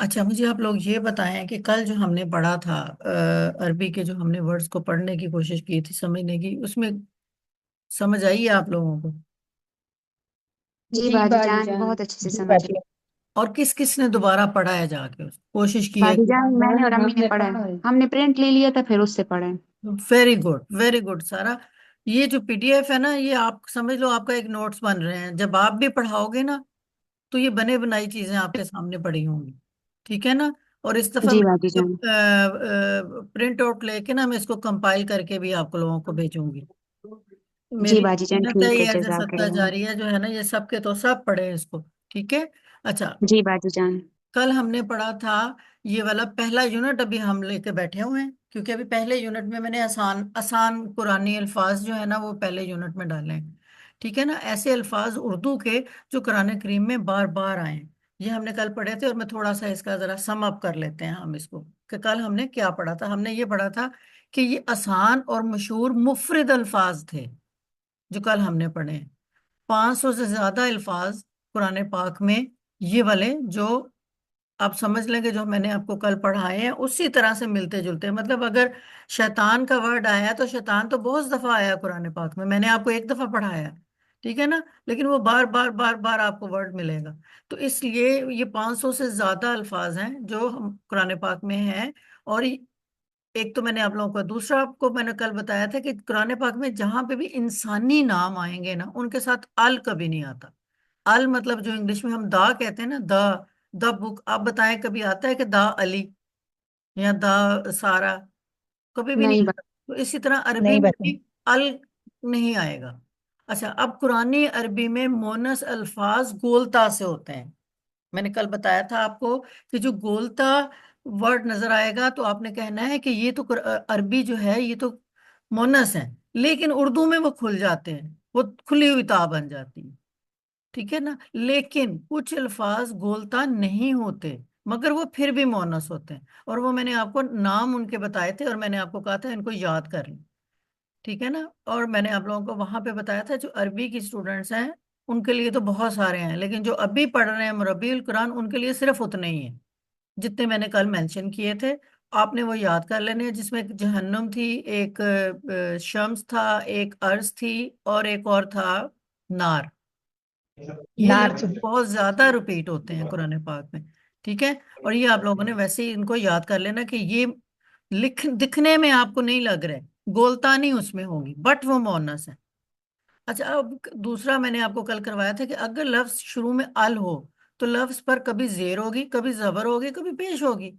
اچھا مجھے آپ لوگ یہ بتائیں کہ کل جو ہم نے پڑھا تھا عربی کے جو ہم نے ورڈز کو پڑھنے کی کوشش کی تھی سمجھنے کی، اس میں سمجھ آئی ہے آپ لوگوں کو؟ جی جی باجی باجی جان جان. بہت اچھے سے جی سمجھ باجی. اور کس کس نے دوبارہ پڑھا ہے جا کے کوشش کی ہے باجی کہ جان میں نے اور امی ہم نے نے پڑھا پڑھا ہے، ہے. ہم نے پرنٹ لے لیا تھا پھر اس سے پڑھا ہے۔ ویری گڈ ویری گڈ سارا، یہ جو پی ڈی ایف ہے نا یہ آپ سمجھ لو آپ کا ایک نوٹس بن رہے ہیں، جب آپ بھی پڑھاؤ گے نا تو یہ بنے بنائی چیزیں آپ کے سامنے پڑی ہوں گی، ٹھیک ہے نا؟ اور اس دفعہ جی باجی میں جان. پرنٹ آؤٹ لے کے نا میں اس کو کمپائل کر کے بھی آپ کو لوگوں کو بھیجوں گی۔ جی میری باجی جان محنت ہے ٹھیک ہے، یہ عرض جزاک ستہ اللہ. جاریہ جو ہے نا یہ سب کے تو سب پڑھے اس کو، ٹھیک ہے؟ اچھا جی باجی جان. کل ہم نے پڑھا تھا یہ والا پہلا یونٹ، ابھی ہم لے کے بیٹھے ہوئے ہیں کیونکہ ابھی پہلے یونٹ میں نے آسان آسان قرآنی الفاظ جو ہے نا وہ پہلے یونٹ میں ڈالے ہیں، ٹھیک ہے نا؟ ایسے الفاظ اردو کے جو قرآن کریم میں بار بار آئے ہیں، یہ ہم نے کل پڑھے تھے، اور میں تھوڑا سا اس کا ذرا سم اپ کر لیتے ہیں ہم اس کو کہ کل ہم نے کیا پڑھا تھا۔ ہم نے یہ پڑھا تھا کہ یہ آسان اور مشہور مفرد الفاظ تھے جو کل ہم نے پڑھے ہیں، 500 سے زیادہ الفاظ قرآن پاک میں یہ والے جو آپ سمجھ لیں گے جو میں نے آپ کو کل پڑھائے ہیں اسی طرح سے ملتے جلتے ہیں۔ مطلب اگر شیطان کا ورڈ آیا ہے تو شیطان تو بہت دفعہ آیا ہے قرآن پاک میں نے آپ کو ایک دفعہ پڑھایا ہے، ٹھیک ہے نا؟ لیکن وہ بار بار بار بار آپ کو ورڈ ملے گا، تو اس لیے یہ 500 سے زیادہ الفاظ ہیں جو ہم قرآن پاک میں ہیں۔ اور ایک تو میں نے آپ لوگوں کو دوسرا آپ کو میں نے کل بتایا تھا کہ قرآن پاک میں جہاں پہ بھی انسانی نام آئیں گے نا ان کے ساتھ ال کبھی نہیں آتا۔ ال مطلب جو انگلش میں ہم دا کہتے ہیں نا، دا بک، آپ بتائیں کبھی آتا ہے کہ دا علی یا دا سارا؟ کبھی بھی نہیں نہیں آتا۔ تو اسی طرح عربی نہیں میں بتا. بھی ال نہیں آئے گا۔ اچھا اب قرآن عربی میں مونس الفاظ گولتا سے ہوتے ہیں، میں نے کل بتایا تھا آپ کو کہ جو گولتا ورڈ نظر آئے گا تو آپ نے کہنا ہے کہ یہ تو عربی جو ہے یہ تو مونس ہے، لیکن اردو میں وہ کھل جاتے ہیں، وہ کھلی ہوئی تا بن جاتی ہے، ٹھیک ہے نا؟ لیکن کچھ الفاظ گولتا نہیں ہوتے مگر وہ پھر بھی مونس ہوتے ہیں، اور وہ میں نے آپ کو نام ان کے بتائے تھے اور میں نے آپ کو کہا تھا ان کو یاد کر لیں، ٹھیک ہے نا؟ اور میں نے آپ لوگوں کو وہاں پہ بتایا تھا جو عربی کی اسٹوڈنٹس ہیں ان کے لیے تو بہت سارے ہیں، لیکن جو ابھی پڑھ رہے ہیں مربی القرآن ان کے لیے صرف اتنے ہی ہیں جتنے میں نے کل مینشن کیے تھے۔ آپ نے وہ یاد کر لینے ہیں، جس میں ایک جہنم تھی، ایک شمس تھا، ایک ارض تھی، اور ایک اور تھا نار۔ یہ نارچ. لفظ بہت زیادہ رپیٹ ہوتے ہیں قرآن پاک میں، ٹھیک ہے؟ اور یہ آپ لوگوں نے ویسے ہی ان کو یاد کر لینا کہ یہ دکھنے میں آپ کو نہیں لگ رہے، گولتانی اس میں ہوگی بٹ وہ مونس ہے۔ اچھا اب دوسرا میں نے آپ کو کل کروایا تھا کہ اگر لفظ شروع میں ال ہو تو لفظ پر کبھی زیر ہوگی، کبھی زبر ہوگی، کبھی پیش ہوگی،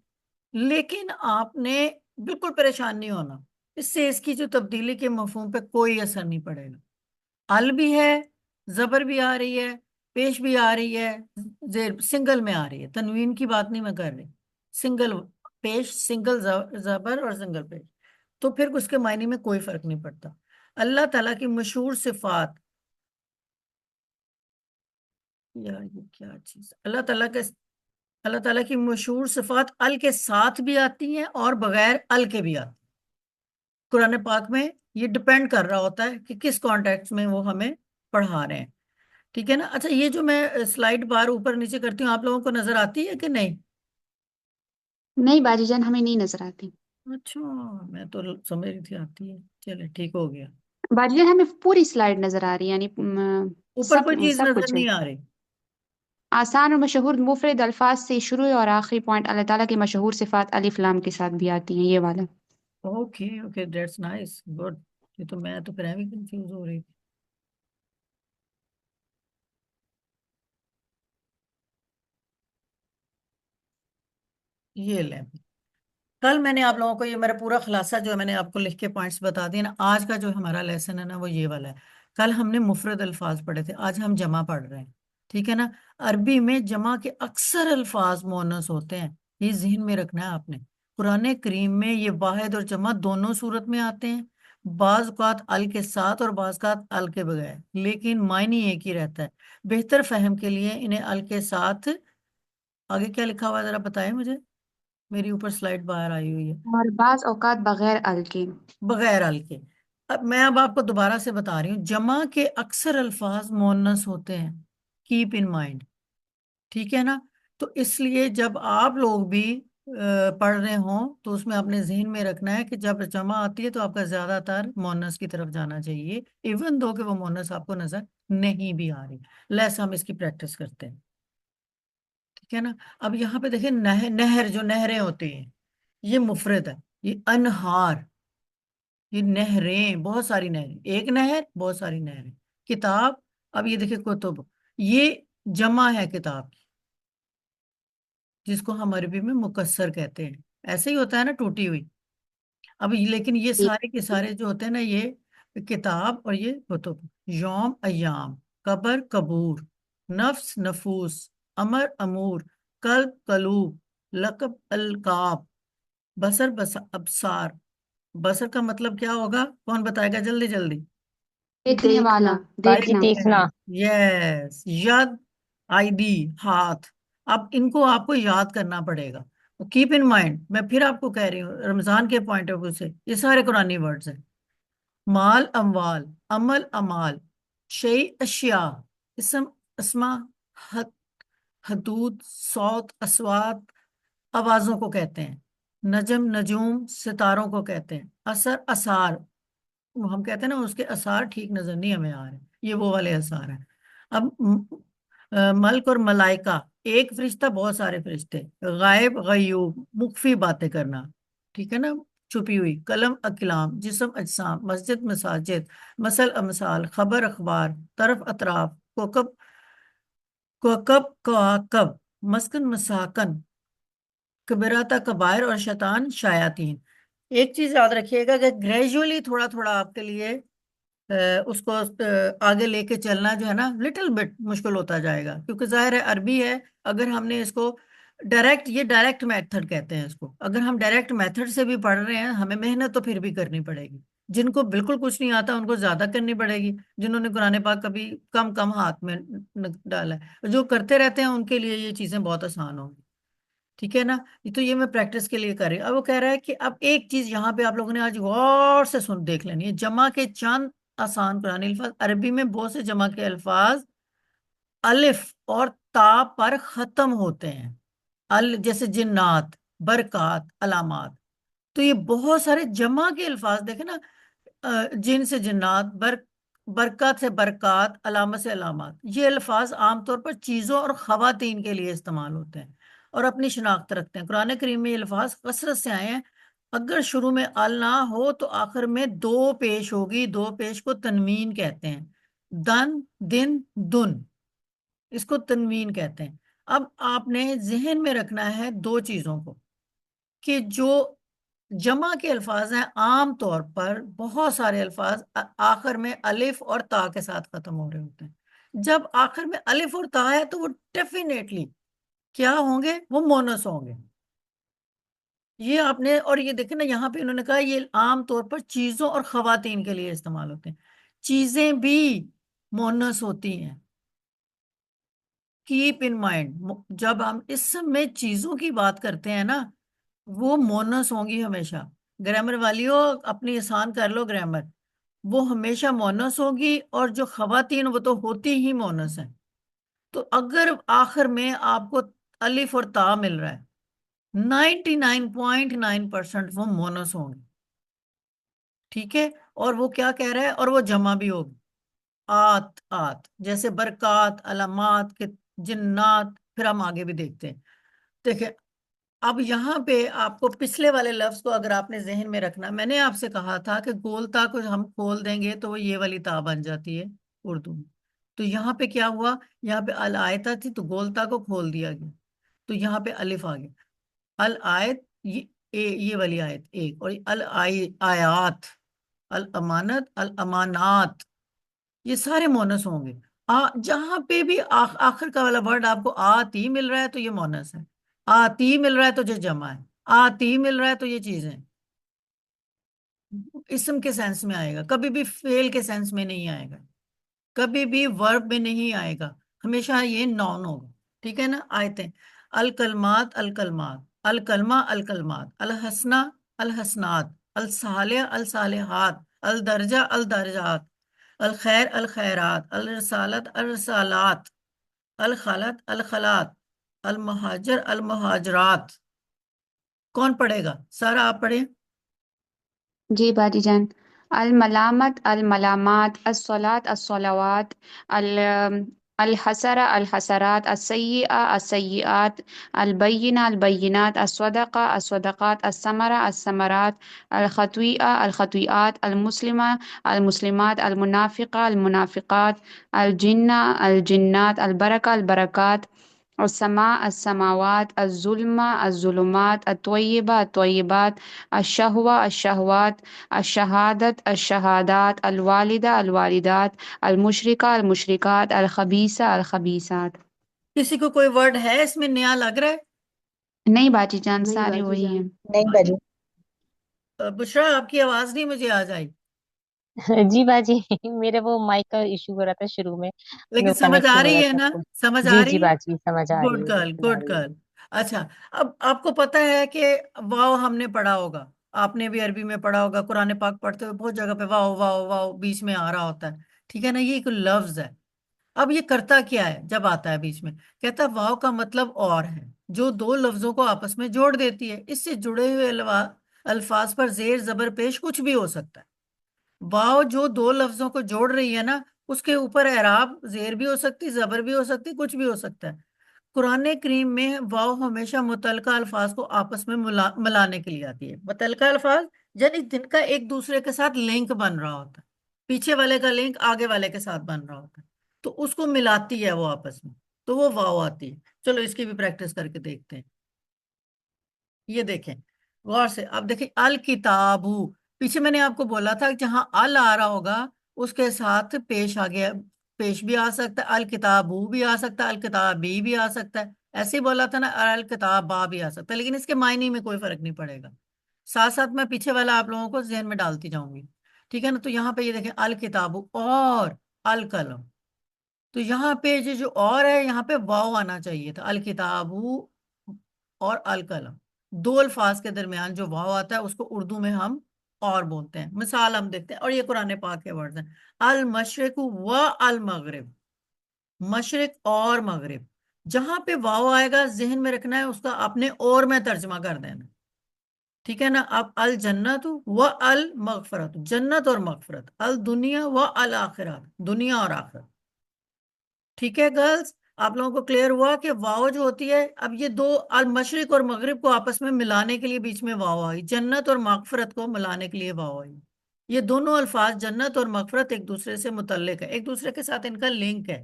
لیکن آپ نے بالکل پریشان نہیں ہونا، اس سے اس کی جو تبدیلی کے مفہوم پہ کوئی اثر نہیں پڑے گا۔ ال بھی ہے، زبر بھی آ رہی ہے، پیش بھی آ رہی ہے، زیر سنگل میں آ رہی ہے، تنوین کی بات نہیں میں کر رہی، سنگل پیش، سنگل زبر اور سنگل پیش، تو پھر اس کے معنی میں کوئی فرق نہیں پڑتا۔ اللہ تعالیٰ کی مشہور صفات، یار یہ کیا چیز، اللہ تعالیٰ کی مشہور صفات ال کے ساتھ بھی آتی ہیں اور بغیر ال کے بھی آتی ہیں قرآن پاک میں۔ یہ ڈپینڈ کر رہا ہوتا ہے کہ کس کانٹیکس میں وہ ہمیں پڑھا رہے ہیں، ٹھیک ہے نا؟ اچھا یہ جو میں سلائڈ بار اوپر نیچے کرتی ہوں آپ لوگوں کو نظر آتی ہے کہ نہیں؟ نہیں باجی جان ہمیں نہیں نظر آتی۔ اچھا میں تو سمجھ رہی تھی آتی ہے، چلے ٹھیک ہو گیا۔ باجی جان ہمیں پوری سلائیڈ نظر آ رہی ہے، یعنی اوپر سب کوئی چیز سب نظر کچھ ہے۔ نہیں آ رہی؟ آسان اور مشہور مفرد الفاظ سے شروع اور آخری پوائنٹ اللہ تعالیٰ کی مشہور صفات الف لام کے ساتھ بھی آتی ہیں، یہ والا۔ Okay okay that's nice good, یہ تو میں تو پھر بھی کنفیوز ہو رہی تھی۔ یہ لیں، کل میں نے آپ لوگوں کو یہ میرا پورا خلاصہ جو ہے میں نے آپ کو لکھ کے پوائنٹس بتا دیے نا، آج کا جو ہمارا لیسن ہے نا وہ یہ والا ہے۔ کل ہم نے مفرد الفاظ پڑھے تھے، آج ہم جمع پڑھ رہے ہیں، ٹھیک ہے نا؟ عربی میں جمع کے اکثر الفاظ مؤنث ہوتے ہیں، یہ ذہن میں رکھنا ہے آپ نے۔ قرآن کریم میں یہ واحد اور جمع دونوں صورت میں آتے ہیں، بعض اوقات ال کے ساتھ اور بعض اوقات ال کے بغیر، لیکن معنی ایک ہی رہتا ہے۔ بہتر فہم کے لیے انہیں ال کے ساتھ، آگے کیا لکھا ہوا ہے ذرا بتائیں مجھے، میری اوپر سلائڈ باہر آئی ہوئی ہے، اور بعض اوقات بغیر ال کے۔ بغیر ال کے۔ اب آپ کو دوبارہ سے بتا رہی ہوں، جمع کے اکثر الفاظ مؤنث ہوتے ہیں، کیپ ان مائنڈ، ٹھیک ہے نا؟ تو اس لیے جب آپ لوگ بھی پڑھ رہے ہوں تو اس میں اپنے ذہن میں رکھنا ہے کہ جب جمع آتی ہے تو آپ کا زیادہ تر مونس کی طرف جانا چاہیے، ایون دو کہ وہ مونس آپ کو نظر نہیں بھی آ رہی، لیس ہم اس کی پریکٹس کرتے ہیں، ٹھیک ہے نا؟ اب یہاں پہ دیکھیں نہر جو نہریں ہوتی ہیں یہ مفرد ہے، یہ انہار، یہ نہریں، بہت ساری نہریں، ایک نہر بہت ساری نہریں، کتاب، اب یہ دیکھیں کتب، یہ جمع ہے کتاب کی، جس کو ہم عربی میں مکسر کہتے ہیں، ایسے ہی ہوتا ہے نا ٹوٹی ہوئی، اب لیکن یہ جی سارے کے سارے جو ہوتے ہیں نا یہ کتاب اور یہ کتب، یوم ایام، قبر قبور، نفس نفوس، امر امور، قلب قلوب، لقب القاب، بصر بس ابصار، بصر کا مطلب کیا ہوگا؟ کون بتائے گا جلدی جلدی؟ دیکھنے والا، دیکھنا، باقی دیکھنا۔ دیکھنا۔ یس، ید، آئی ڈی، ہاتھ، اب ان کو آپ کو یاد کرنا پڑے گا، کیپ ان مائنڈ، میں پھر آپ کو کہہ رہی ہوں رمضان کے پوائنٹ آف ویو سے یہ سارے قرآنی ورڈز ہیں، مال اموال، عمل امال، شیء اشیاء، اسم اسما، حد حدود، صوت اصوات، آوازوں کو کہتے ہیں، نجم نجوم، ستاروں کو کہتے ہیں، اثر اثار، وہ ہم کہتے ہیں نا اس کے اثار ٹھیک نظر نہیں ہمیں آ رہے، یہ وہ والے اثار ہیں۔ اب ملک اور ملائکہ، ایک فرشتہ بہت سارے فرشتے، غائب غیوب، مخفی باتیں کرنا، ٹھیک ہے نا، چھپی ہوئی، قلم اقلام، جسم اجسام، مسجد مساجد، مثل امثال، خبر اخبار، طرف اطراف، کوکب کوکب کواکب، مسکن مساکن، کبیرات کبائر، اور شیطان شیاطین۔ ایک چیز یاد رکھیے گا کہ گریجولی تھوڑا تھوڑا آپ کے لیے اس کو آگے لے کے چلنا جو ہے نا لٹل بٹ مشکل ہوتا جائے گا، کیونکہ ظاہر ہے عربی ہے، اگر ہم نے اس کو ڈائریکٹ، یہ ڈائریکٹ میتھڈ کہتے ہیں اس کو، اگر ہم ڈائریکٹ میتھڈ سے بھی پڑھ رہے ہیں ہمیں محنت تو پھر بھی کرنی پڑے گی، جن کو بالکل کچھ نہیں آتا ان کو زیادہ کرنی پڑے گی، جنہوں نے قرآن پاک کبھی کم کم ہاتھ میں ڈالا ہے، جو کرتے رہتے ہیں ان کے لیے یہ چیزیں بہت آسان ہوں گی، ٹھیک ہے نا؟ یہ تو یہ میں پریکٹس کے لیے کر رہی ہوں۔ اب وہ کہہ رہا ہے کہ اب ایک چیز یہاں پہ آپ لوگوں نے آج غور سے سن دیکھ لینی ہے، جمع کے چند آسان قرآنی الفاظ، عربی میں بہت سے جمع کے الفاظ الف اور تا پر ختم ہوتے ہیں، جیسے جنات، برکات، علامات، تو یہ بہت سارے جمع کے الفاظ دیکھیں نا، جن سے جنات، برکات سے برکات، علامت سے علامات، یہ الفاظ عام طور پر چیزوں اور خواتین کے لیے استعمال ہوتے ہیں اور اپنی شناخت رکھتے ہیں، قرآن کریم میں یہ الفاظ کثرت سے آئے ہیں، اگر شروع میں ال نہ ہو تو آخر میں دو پیش ہوگی، دو پیش کو تنوین کہتے ہیں، دن، دن، دن، اس کو تنوین کہتے ہیں۔ اب آپ نے ذہن میں رکھنا ہے دو چیزوں کو، کہ جو جمع کے الفاظ ہیں عام طور پر بہت سارے الفاظ آخر میں الف اور تا کے ساتھ ختم ہو رہے ہوتے ہیں، جب آخر میں الف اور تا ہے تو وہ ڈیفینیٹلی کیا ہوں گے؟ وہ مونس ہوں گے، یہ آپ نے، اور یہ دیکھیں نا یہاں پہ انہوں نے کہا یہ عام طور پر چیزوں اور خواتین کے لیے استعمال ہوتے ہیں، چیزیں بھی مونس ہوتی ہیں، کیپ ان مائنڈ، جب ہم اسم میں چیزوں کی بات کرتے ہیں نا وہ مونس ہوں گی ہمیشہ، گرامر والیوں اپنی آسان کر لو گرامر، وہ ہمیشہ مونس ہوگی، اور جو خواتین وہ تو ہوتی ہی مونس ہیں، تو اگر آخر میں آپ کو الف اور تا مل رہا ہے 99.9% وہ مونس ہوں گے، ٹھیک ہے؟ اور وہ کیا کہہ رہا ہے؟ اور وہ جمع بھی ہوگی، آت آت، جیسے برکات، علامات کے، جنات، پھر ہم آگے بھی دیکھتے ہیں، دیکھیں اب یہاں پہ آپ کو پچھلے والے لفظ کو اگر آپ نے ذہن میں رکھنا، میں نے آپ سے کہا تھا کہ گول تا کو ہم کھول دیں گے تو وہ یہ والی تا بن جاتی ہے اردو میں، تو یہاں پہ کیا ہوا؟ یہاں پہ الآیتا تھی تو گول تا کو کھول دیا گیا، تو یہاں پہ الف آ گیا، الآیت، یہ والی آیت ایک، اور الآیات، الامانت، الامانات، یہ سارے مونس ہوں گے، جہاں پہ بھی آخر کا والا ورڈ آپ کو آتی مل رہا ہے تو یہ مونس ہے، آتی مل رہا ہے تو یہ جمع ہے، آتی مل رہا ہے تو یہ چیزیں اسم کے سینس میں آئے گا، کبھی بھی فعل کے سینس میں نہیں آئے گا، کبھی بھی ورب میں نہیں آئے گا، ہمیشہ یہ نون ہوگا، ٹھیک ہے نا؟ آیتیں، الکلمات، الکلمات، الکلمہ، الکلمات، الحسنہ، الحسنات، الصالح، الصالحات، الدرجہ، الدرجات، الخیر، الخیرات، الرسالت، الرسالات، الخلط، الخلات، المہاجر المہاجرات، کون پڑھے گا؟ سر آپ پڑھیں۔ جی باجی جان. الملامت الملامات، الصلاة الصلوات، ال- الحسرة الحسرات، السيئة السيئات، البينة البينات، الصدقة الصدقات، الثمرة الثمرات، الخطيئة الخطيئات، المسلمة المسلمات، المنافقة المنافقات، الجنة الجنات، البركة البركات، السماء السماوات، الظلمة الظلمات، الطيبة الطيبات، الشهوة الشهوات، الشهادة الشهادات، الوالدة الوالدات، المشركة المشركات، الخبيثة الخبيثات. کسی کو کوئی ورڈ ہے اس میں نیا لگ رہا ہے؟ نہیں باجی جان، سارے وہی ہیں. نہیں باجی. بشرا آپ کی آواز نہیں مجھے آ جائی، جی باجی میرے وہ مائک کا ایشو ہو رہا تھا شروع میں، لیکن وہ سمجھ کنیکٹ آ نہیں ہو رہا رہی ہے تھا نا؟ تو. سمجھ جی آ جی رہی ہے؟ باجی سمجھ آ رہی گڈ ہے، گرل بالکل آ گڈ رہی ہے. گرل۔ اچھا، اب آپ کو پتا ہے کہ واو ہم نے پڑھا ہوگا، آپ نے بھی عربی میں پڑھا ہوگا، قرآن پاک پڑھتے ہوئے بہت جگہ پہ واو واو واو بیچ میں آ رہا ہوتا ہے، ٹھیک ہے نا؟ یہ ایک لفظ ہے۔ اب یہ کرتا کیا ہے جب آتا ہے بیچ میں؟ کہتا ہے واو کا مطلب اور ہے، جو دو لفظوں کو آپس میں جوڑ دیتی ہے۔ اس سے جڑے ہوئے الفاظ پر زیر زبر پیش کچھ بھی ہو سکتا ہے۔ واو جو دو لفظوں کو جوڑ رہی ہے نا، اس کے اوپر اعراب زیر بھی ہو سکتی، زبر بھی ہو سکتی، کچھ بھی ہو سکتا ہے۔ قرآن کریم میں واو ہمیشہ متعلقہ الفاظ کو آپس میں ملانے کے لیے آتی ہے۔ متعلقہ الفاظ یعنی جن کا ایک دوسرے کے ساتھ لنک بن رہا ہوتا ہے، پیچھے والے کا لنک آگے والے کے ساتھ بن رہا ہوتا ہے، تو اس کو ملاتی ہے وہ آپس میں، تو وہ واو آتی ہے۔ چلو اس کی بھی پریکٹس کر کے دیکھتے ہیں۔ یہ دیکھیں غور سے، اب دیکھیں الکتابو، پیچھے میں نے آپ کو بولا تھا کہ جہاں ال آ رہا ہوگا اس کے ساتھ پیش آ گیا، پیش بھی آ سکتا ہے، الکتابو بھی آ سکتا ہے، الکتابی بھی آ سکتا ہے، ایسے ہی بولا تھا نا، الکتابا بھی آ سکتا ہے، لیکن اس کے معنی میں کوئی فرق نہیں پڑے گا۔ ساتھ ساتھ میں پیچھے والا آپ لوگوں کو ذہن میں ڈالتی جاؤں گی، ٹھیک ہے نا؟ تو یہاں پہ یہ دیکھیں الکتابو اور القلم، تو یہاں پہ جو اور ہے یہاں پہ واو آنا چاہیے تھا، الکتابو اور القلم، دو الفاظ کے درمیان جو واو آتا ہے اس کو اردو میں ہم اور بولتے ہیں۔ مثال ہم دیکھتے ہیں، اور یہ قرآن پاک کے ورڈز ہیں، المشرق و المغرب، مشرق اور مغرب، جہاں پہ واو آئے گا ذہن میں رکھنا ہے اس کا اپنے اور میں ترجمہ کر دینا، ٹھیک ہے نا؟ اب الجنت و المغفرت، جنت اور مغفرت، الدنیا و الاخرات، دنیا اور آخرت، ٹھیک ہے گرلز؟ آپ لوگوں کو کلیئر ہوا کہ واو جو ہوتی ہے، اب یہ دو المشرق اور مغرب کو آپس میں ملانے کے لیے بیچ میں واو آئی، جنت اور مغفرت کو ملانے کے لیے واو آئی۔ یہ دونوں الفاظ جنت اور مغفرت ایک دوسرے سے متعلق ہے، ایک دوسرے کے ساتھ ان کا لنک ہے،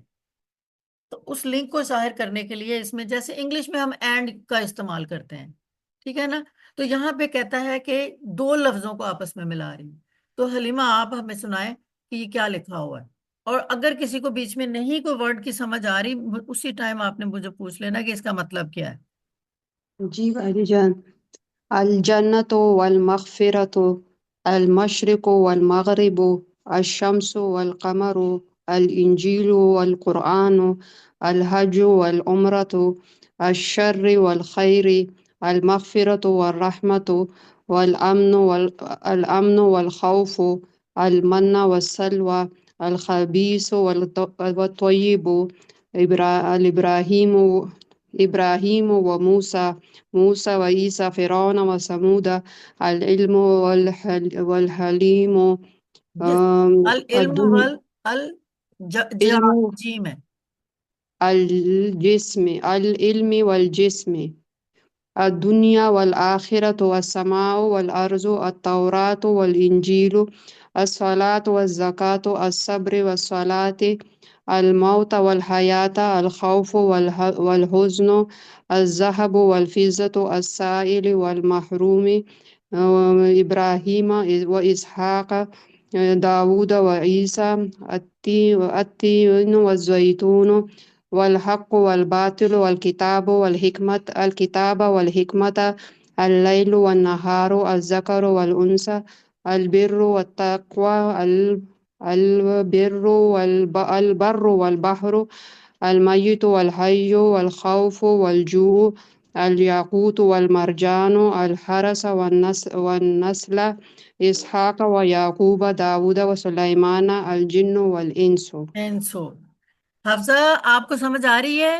تو اس لنک کو ظاہر کرنے کے لیے اس میں جیسے انگلش میں ہم اینڈ کا استعمال کرتے ہیں، ٹھیک ہے نا؟ تو یہاں پہ کہتا ہے کہ دو لفظوں کو آپس میں ملا رہی ہے۔ تو حلیمہ آپ ہمیں سنائیں کہ یہ کیا لکھا ہوا ہے، اور اگر کسی کو بیچ میں نہیں کوئی ورڈ کی سمجھ آ رہی، اسی ٹائم آپ نے مجھے پوچھ لینا کہ اس کا مطلب کیا ہے۔ جی بھائی جان. الجنة والمغفرة، المشرق والمغرب، الشمس والقمر، الإنجيل والقرآن، الحج والعمرة، الشر والخير، المغفرة والرحمة، الأمن والخوف، المن والسلوى، الخبيث والطيب، إبراهيم وموسى، موسى وعيسى، فرعون وثمود، العلم والحليم، جس العلم الدنيا، علم جیم ہے، الجسم، العلم والجسم، الدنيا والآخرة، والسماء والأرض، التوراة والإنجيل، الصلاة والزكاة، الصبر والصلاة، الموت والحياة، الخوف والحزن، الذهب والفضة، السائل والمحروم، إبراهيم وإسحاق، داود وعيسى، التين والزيتون، والحق والباطل، والكتاب والحكمة، الكتاب والحكمة، الليل والنهار، الذكر والأنثى، البر والتقوى، البر والبحر، الميت والحي، والخوف والجوع، الياقوت والمرجان، الحرس والنسل، إسحاق ويعقوب، داود وسليمان، الجن والإنس. اینسو۔ حفظہ آپ کو سمجھ آ رہی ہے؟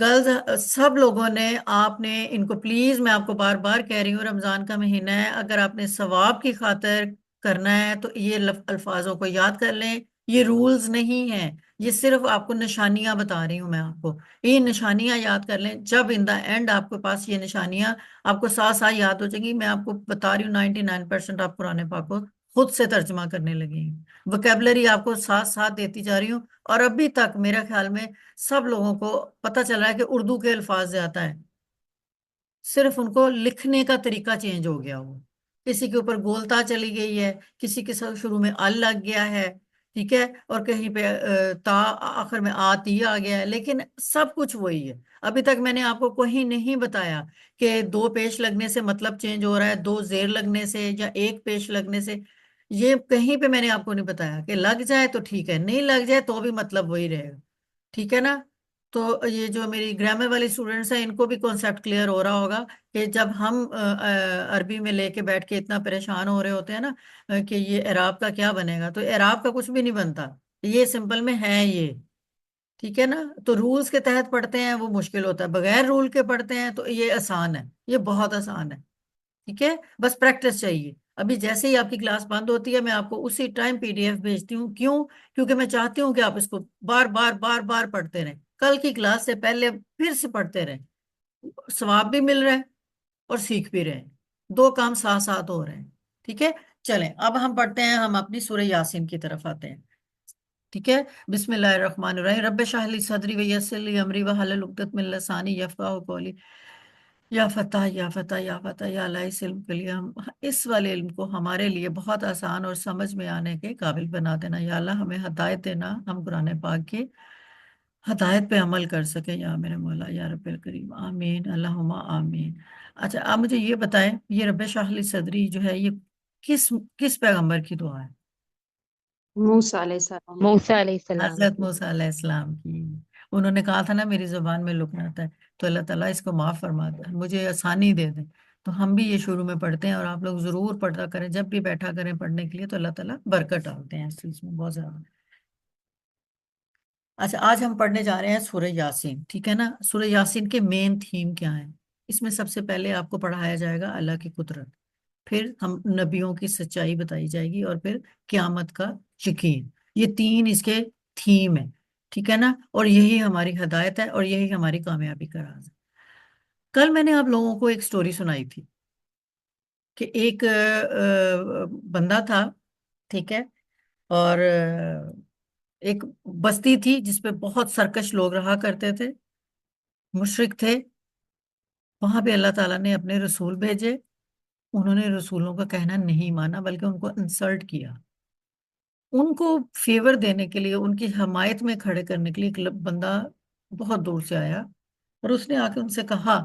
گرلز سب لوگوں نے، آپ نے ان کو پلیز، میں آپ کو بار بار کہہ رہی ہوں، رمضان کا مہینہ ہے، اگر آپ نے ثواب کی خاطر کرنا ہے تو یہ الفاظوں کو یاد کر لیں. یہ رولز نہیں ہیں، یہ صرف آپ کو نشانیاں بتا رہی ہوں میں آپ کو. یہ نشانیاں یاد کر لیں، جب ان دا اینڈ آپ کے پاس یہ نشانیاں آپ کو ساتھ ساتھ یاد ہو جائیں گی. میں آپ کو بتا رہی ہوں 99% آپ قرآن پاک کو خود سے ترجمہ کرنے لگے ہیں. وکیبلری آپ کو ساتھ ساتھ دیتی جا رہی ہوں. اور ابھی تک میرا خیال میں سب لوگوں کو پتہ چل رہا ہے کہ اردو کے الفاظ زیادہ ہیں، صرف ان کو لکھنے کا طریقہ چینج ہو گیا. وہ کسی کے اوپر گولتا چلی گئی ہے، کسی کے ساتھ شروع میں ال لگ گیا ہے، ٹھیک ہے، اور کہیں پہ تا آخر میں آتی آ گیا ہے، لیکن سب کچھ وہی ہے. ابھی تک میں نے آپ کو کہیں نہیں بتایا کہ دو پیش لگنے سے مطلب چینج ہو رہا ہے، دو زیر لگنے سے یا ایک پیش لگنے سے. یہ کہیں پہ میں نے آپ کو نہیں بتایا کہ لگ جائے تو ٹھیک ہے، نہیں لگ جائے تو بھی مطلب وہی رہے گا. ٹھیک ہے نا؟ تو یہ جو میری گرامر والی اسٹوڈنٹس ہیں ان کو بھی کانسیپٹ کلیئر ہو رہا ہوگا کہ جب ہم عربی میں لے کے بیٹھ کے اتنا پریشان ہو رہے ہوتے ہیں نا کہ یہ اعراب کا کیا بنے گا، تو اعراب کا کچھ بھی نہیں بنتا، یہ سمپل میں ہے یہ. ٹھیک ہے نا؟ تو رولز کے تحت پڑھتے ہیں وہ مشکل ہوتا ہے، بغیر رول کے پڑھتے ہیں تو یہ آسان ہے، یہ بہت آسان ہے. ٹھیک ہے، بس پریکٹس چاہیے. ابھی جیسے ہی آپ کی کلاس بند ہوتی ہے میں آپ کو اسی ٹائم PDF بھیجتی ہوں. کیوں؟ کیونکہ میں چاہتی ہوں کہ آپ اس کو بار بار بار بار پڑھتے رہیں، کل کی کلاس سے پہلے پھر سے پڑھتے رہیں. ثواب بھی مل رہا ہے اور سیکھ بھی رہے ہیں، دو کام ساتھ ساتھ ہو رہے ہیں. ٹھیک ہے، چلیں اب ہم پڑھتے ہیں، ہم اپنی سورہ یاسین کی طرف آتے ہیں. ٹھیک ہے، بسم اللہ الرحمن الرحیم. رب اشرح لی صدری ویسر لی امری واحلل عقدۃ من لسانی یفقہوا قولی. یا فتح یا فتح یا فتح یا اللہ، اس علم کے لیے اس والے علم کو ہمارے لیے بہت آسان اور سمجھ میں آنے کے قابل بنا دینا. یا اللہ ہمیں ہدایت دینا، ہم قرآن پاک کی ہدایت پہ عمل کر سکیں یا میرے مولا یا رب الکریم. آمین اللہم آمین. اچھا آپ مجھے یہ بتائیں، یہ رب اشرح لی صدری جو ہے یہ کس کس پیغمبر کی دعا ہے؟ موسیٰ علیہ السلام. موسیٰ علیہ السلام حضرت کی. موسیٰ علیہ السلام کی. انہوں نے کہا تھا نا میری زبان میں لکنا آتا ہے، تو اللہ تعالیٰ اس کو معاف فرماتا ہے، مجھے آسانی دے دیں. تو ہم بھی یہ شروع میں پڑھتے ہیں اور آپ لوگ ضرور پڑھا کریں، جب بھی بیٹھا کریں پڑھنے کے لیے تو اللہ تعالیٰ برکت ڈالتے ہیں اس چیز میں بہت زیادہ. اچھا آج ہم پڑھنے جا رہے ہیں سورہ یاسین. ٹھیک ہے نا؟ سورہ یاسین کے مین تھیم کیا ہیں؟ اس میں سب سے پہلے آپ کو پڑھایا جائے گا اللہ کی قدرت، پھر ہم نبیوں کی سچائی بتائی جائے گی، اور پھر قیامت کا یقین. یہ تین اس کے تھیم ہے. ٹھیک ہے نا؟ اور یہی ہماری ہدایت ہے اور یہی ہماری کامیابی کا راز ہے. کل میں نے آپ لوگوں کو ایک سٹوری سنائی تھی کہ ایک بندہ تھا، ٹھیک ہے، اور ایک بستی تھی جس پہ بہت سرکش لوگ رہا کرتے تھے، مشرک تھے. وہاں پہ اللہ تعالیٰ نے اپنے رسول بھیجے، انہوں نے رسولوں کا کہنا نہیں مانا بلکہ ان کو انسلٹ کیا. ان کو فیور دینے کے لیے، ان کی حمایت میں کھڑے کرنے کے لیے ایک بندہ بہت دور سے آیا اور اس نے آ کے ان سے کہا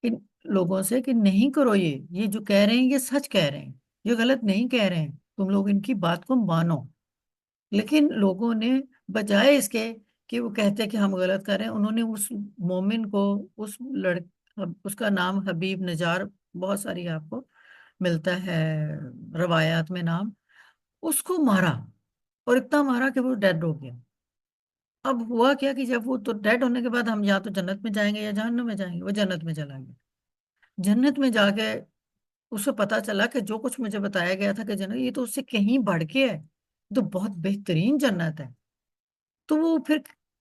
ان لوگوں سے کہ نہیں کرو، یہ جو کہہ رہے ہیں یہ سچ کہہ رہے ہیں، یہ غلط نہیں کہہ رہے ہیں، تم لوگ ان کی بات کو مانو. لیکن لوگوں نے بجائے اس کے کہ وہ کہتے کہ ہم غلط کر رہے ہیں، انہوں نے اس مومن کو، اس کا نام حبیب نجار، بہت ساری آپ کو ملتا ہے روایات میں نام، اس کو مارا، اور اتنا مارا کہ وہ ڈیڈ ہو گیا. اب ہوا کیا کہ جب وہ تو ڈیڈ ہونے کے بعد ہم یا تو جنت میں جائیں گے یا جہنم میں جائیں گے. وہ جنت میں چلا گیا. جنت میں جا کے اسے پتا چلا کہ جو کچھ مجھے بتایا گیا تھا کہ جنت، یہ تو اس سے کہیں بڑھ کے ہے، تو بہت بہترین جنت ہے. تو وہ پھر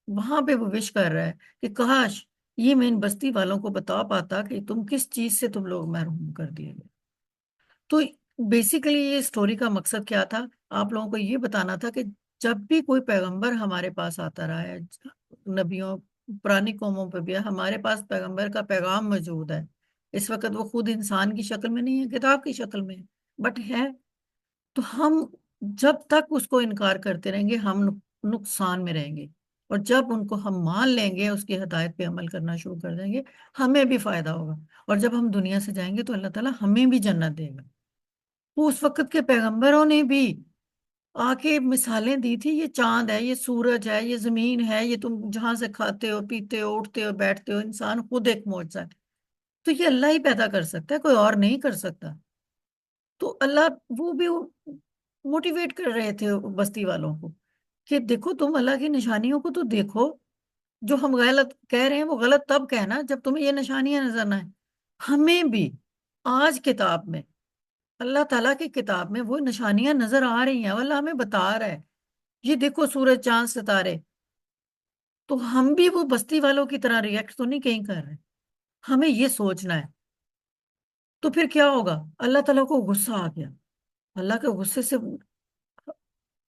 وہاں پہ وہ وش کر رہا ہے کہ کاش یہ میں ان بستی والوں کو بتا پاتا کہ تم کس چیز سے تم لوگ محروم کر دیے گئے. تو بیسیکلی یہ سٹوری کا مقصد کیا تھا؟ آپ لوگوں کو یہ بتانا تھا کہ جب بھی کوئی پیغمبر ہمارے پاس آتا رہا ہے، نبیوں پرانی قوموں پہ بھی ہے، ہمارے پاس پیغمبر کا پیغام موجود ہے. اس وقت وہ خود انسان کی شکل میں نہیں ہے، کتاب کی شکل میں بٹ ہے. تو ہم جب تک اس کو انکار کرتے رہیں گے ہم نقصان میں رہیں گے، اور جب ان کو ہم مان لیں گے، اس کی ہدایت پہ عمل کرنا شروع کر دیں گے، ہمیں بھی فائدہ ہوگا. اور جب ہم دنیا سے جائیں گے تو اللہ تعالیٰ ہمیں بھی جنت دے گا. وہ اس وقت کے پیغمبروں نے بھی آ کے مثالیں دی تھی، یہ چاند ہے، یہ سورج ہے، یہ زمین ہے، یہ تم جہاں سے کھاتے ہو پیتے ہو اٹھتے ہو بیٹھتے ہو، انسان خود ایک معجزہ ہے. تو یہ اللہ ہی پیدا کر سکتا ہے، کوئی اور نہیں کر سکتا. تو اللہ وہ بھی موٹیویٹ کر رہے تھے بستی والوں کو کہ دیکھو تم اللہ کی نشانیوں کو تو دیکھو، جو ہم غلط کہہ رہے ہیں وہ غلط تب کہنا جب تمہیں یہ نشانیاں نظر نہ آئیں. ہمیں بھی آج کتاب میں، اللہ تعالیٰ کی کتاب میں وہ نشانیاں نظر آ رہی ہیں. اللہ ہمیں بتا رہا ہے یہ دیکھو سورج چاند ستارے. تو ہم بھی وہ بستی والوں کی طرح ریئیکٹ تو نہیں کہیں کر رہے. ہمیں یہ سوچنا ہے. تو پھر کیا ہوگا؟ اللہ تعالیٰ کو غصہ آ گیا. اللہ کے غصے سے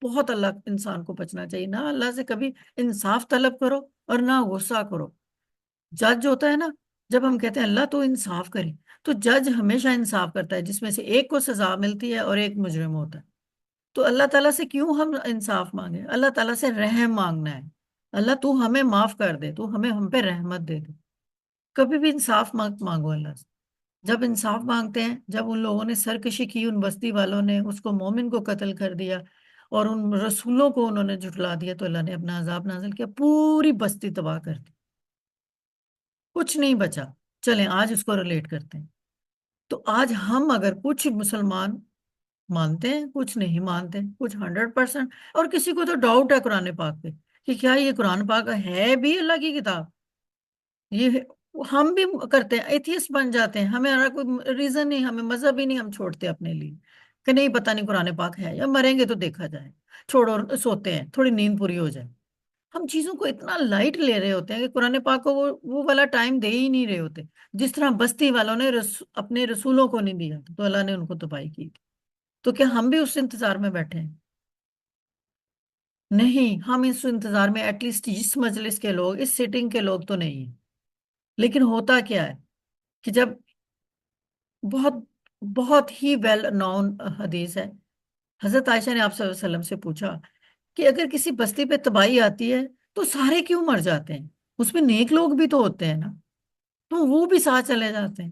بہت اللہ انسان کو بچنا چاہیے. نہ اللہ سے کبھی انصاف طلب کرو اور نہ غصہ کرو. جج ہوتا ہے نا، جب ہم کہتے ہیں اللہ تو انصاف کرے، تو جج ہمیشہ انصاف کرتا ہے جس میں سے ایک کو سزا ملتی ہے اور ایک مجرم ہوتا ہے. تو اللہ تعالیٰ سے کیوں ہم انصاف مانگے؟ اللہ تعالیٰ سے رحم مانگنا ہے. اللہ تو ہمیں معاف کر دے، تو ہم پہ رحمت دے دے. کبھی بھی انصاف مانگو اللہ سے. جب انصاف مانگتے ہیں، جب ان لوگوں نے سرکشی کی، ان بستی والوں نے اس کو مومن کو قتل کر دیا اور ان رسولوں کو انہوں نے جھٹلا دیا، تو اللہ نے اپنا عذاب نازل کیا، پوری بستی تباہ کر دی، کچھ نہیں بچا. چلیں آج اس کو ریلیٹ کرتے ہیں. تو آج ہم اگر کچھ مسلمان مانتے ہیں، کچھ نہیں مانتے، کچھ 100%، اور کسی کو تو ڈاؤٹ ہے قرآن پاک پہ کہ کیا یہ قرآن پاک ہے بھی اللہ کی کتاب. یہ ہم بھی کرتے ہیں، ایتھیسٹ بن جاتے ہیں. ہمارا کوئی ریزن نہیں، ہمیں مذہب ہی نہیں، ہم چھوڑتے اپنے لیے کہ نہیں پتہ نہیں قرآن پاک ہے، یا مریں گے تو دیکھا جائے، چھوڑو، سوتے ہیں تھوڑی نیند پوری ہو جائے. ہم چیزوں کو اتنا لائٹ لے رہے ہوتے ہیں کہ قرآن پاک کو وہ والا ٹائم دے ہی نہیں رہے ہوتے. جس طرح بستی والوں نے اپنے رسولوں کو نہیں دیا تو اللہ نے ان کو تباہی کی. تو کیا ہم بھی اس انتظار میں بیٹھے ہیں؟ نہیں، ہم اس انتظار میں ایٹ لیسٹ اس مجلس کے لوگ، اس سیٹنگ کے لوگ تو نہیں ہیں. لیکن ہوتا کیا ہے کہ جب بہت بہت ہی ویل نون حدیث ہے، حضرت عائشہ نے آپ صلی اللہ علیہ وسلم سے پوچھا کہ اگر کسی بستی پہ تباہی آتی ہے تو سارے کیوں مر جاتے ہیں؟ اس میں نیک لوگ بھی تو ہوتے ہیں نا، تو وہ بھی ساتھ چلے جاتے ہیں.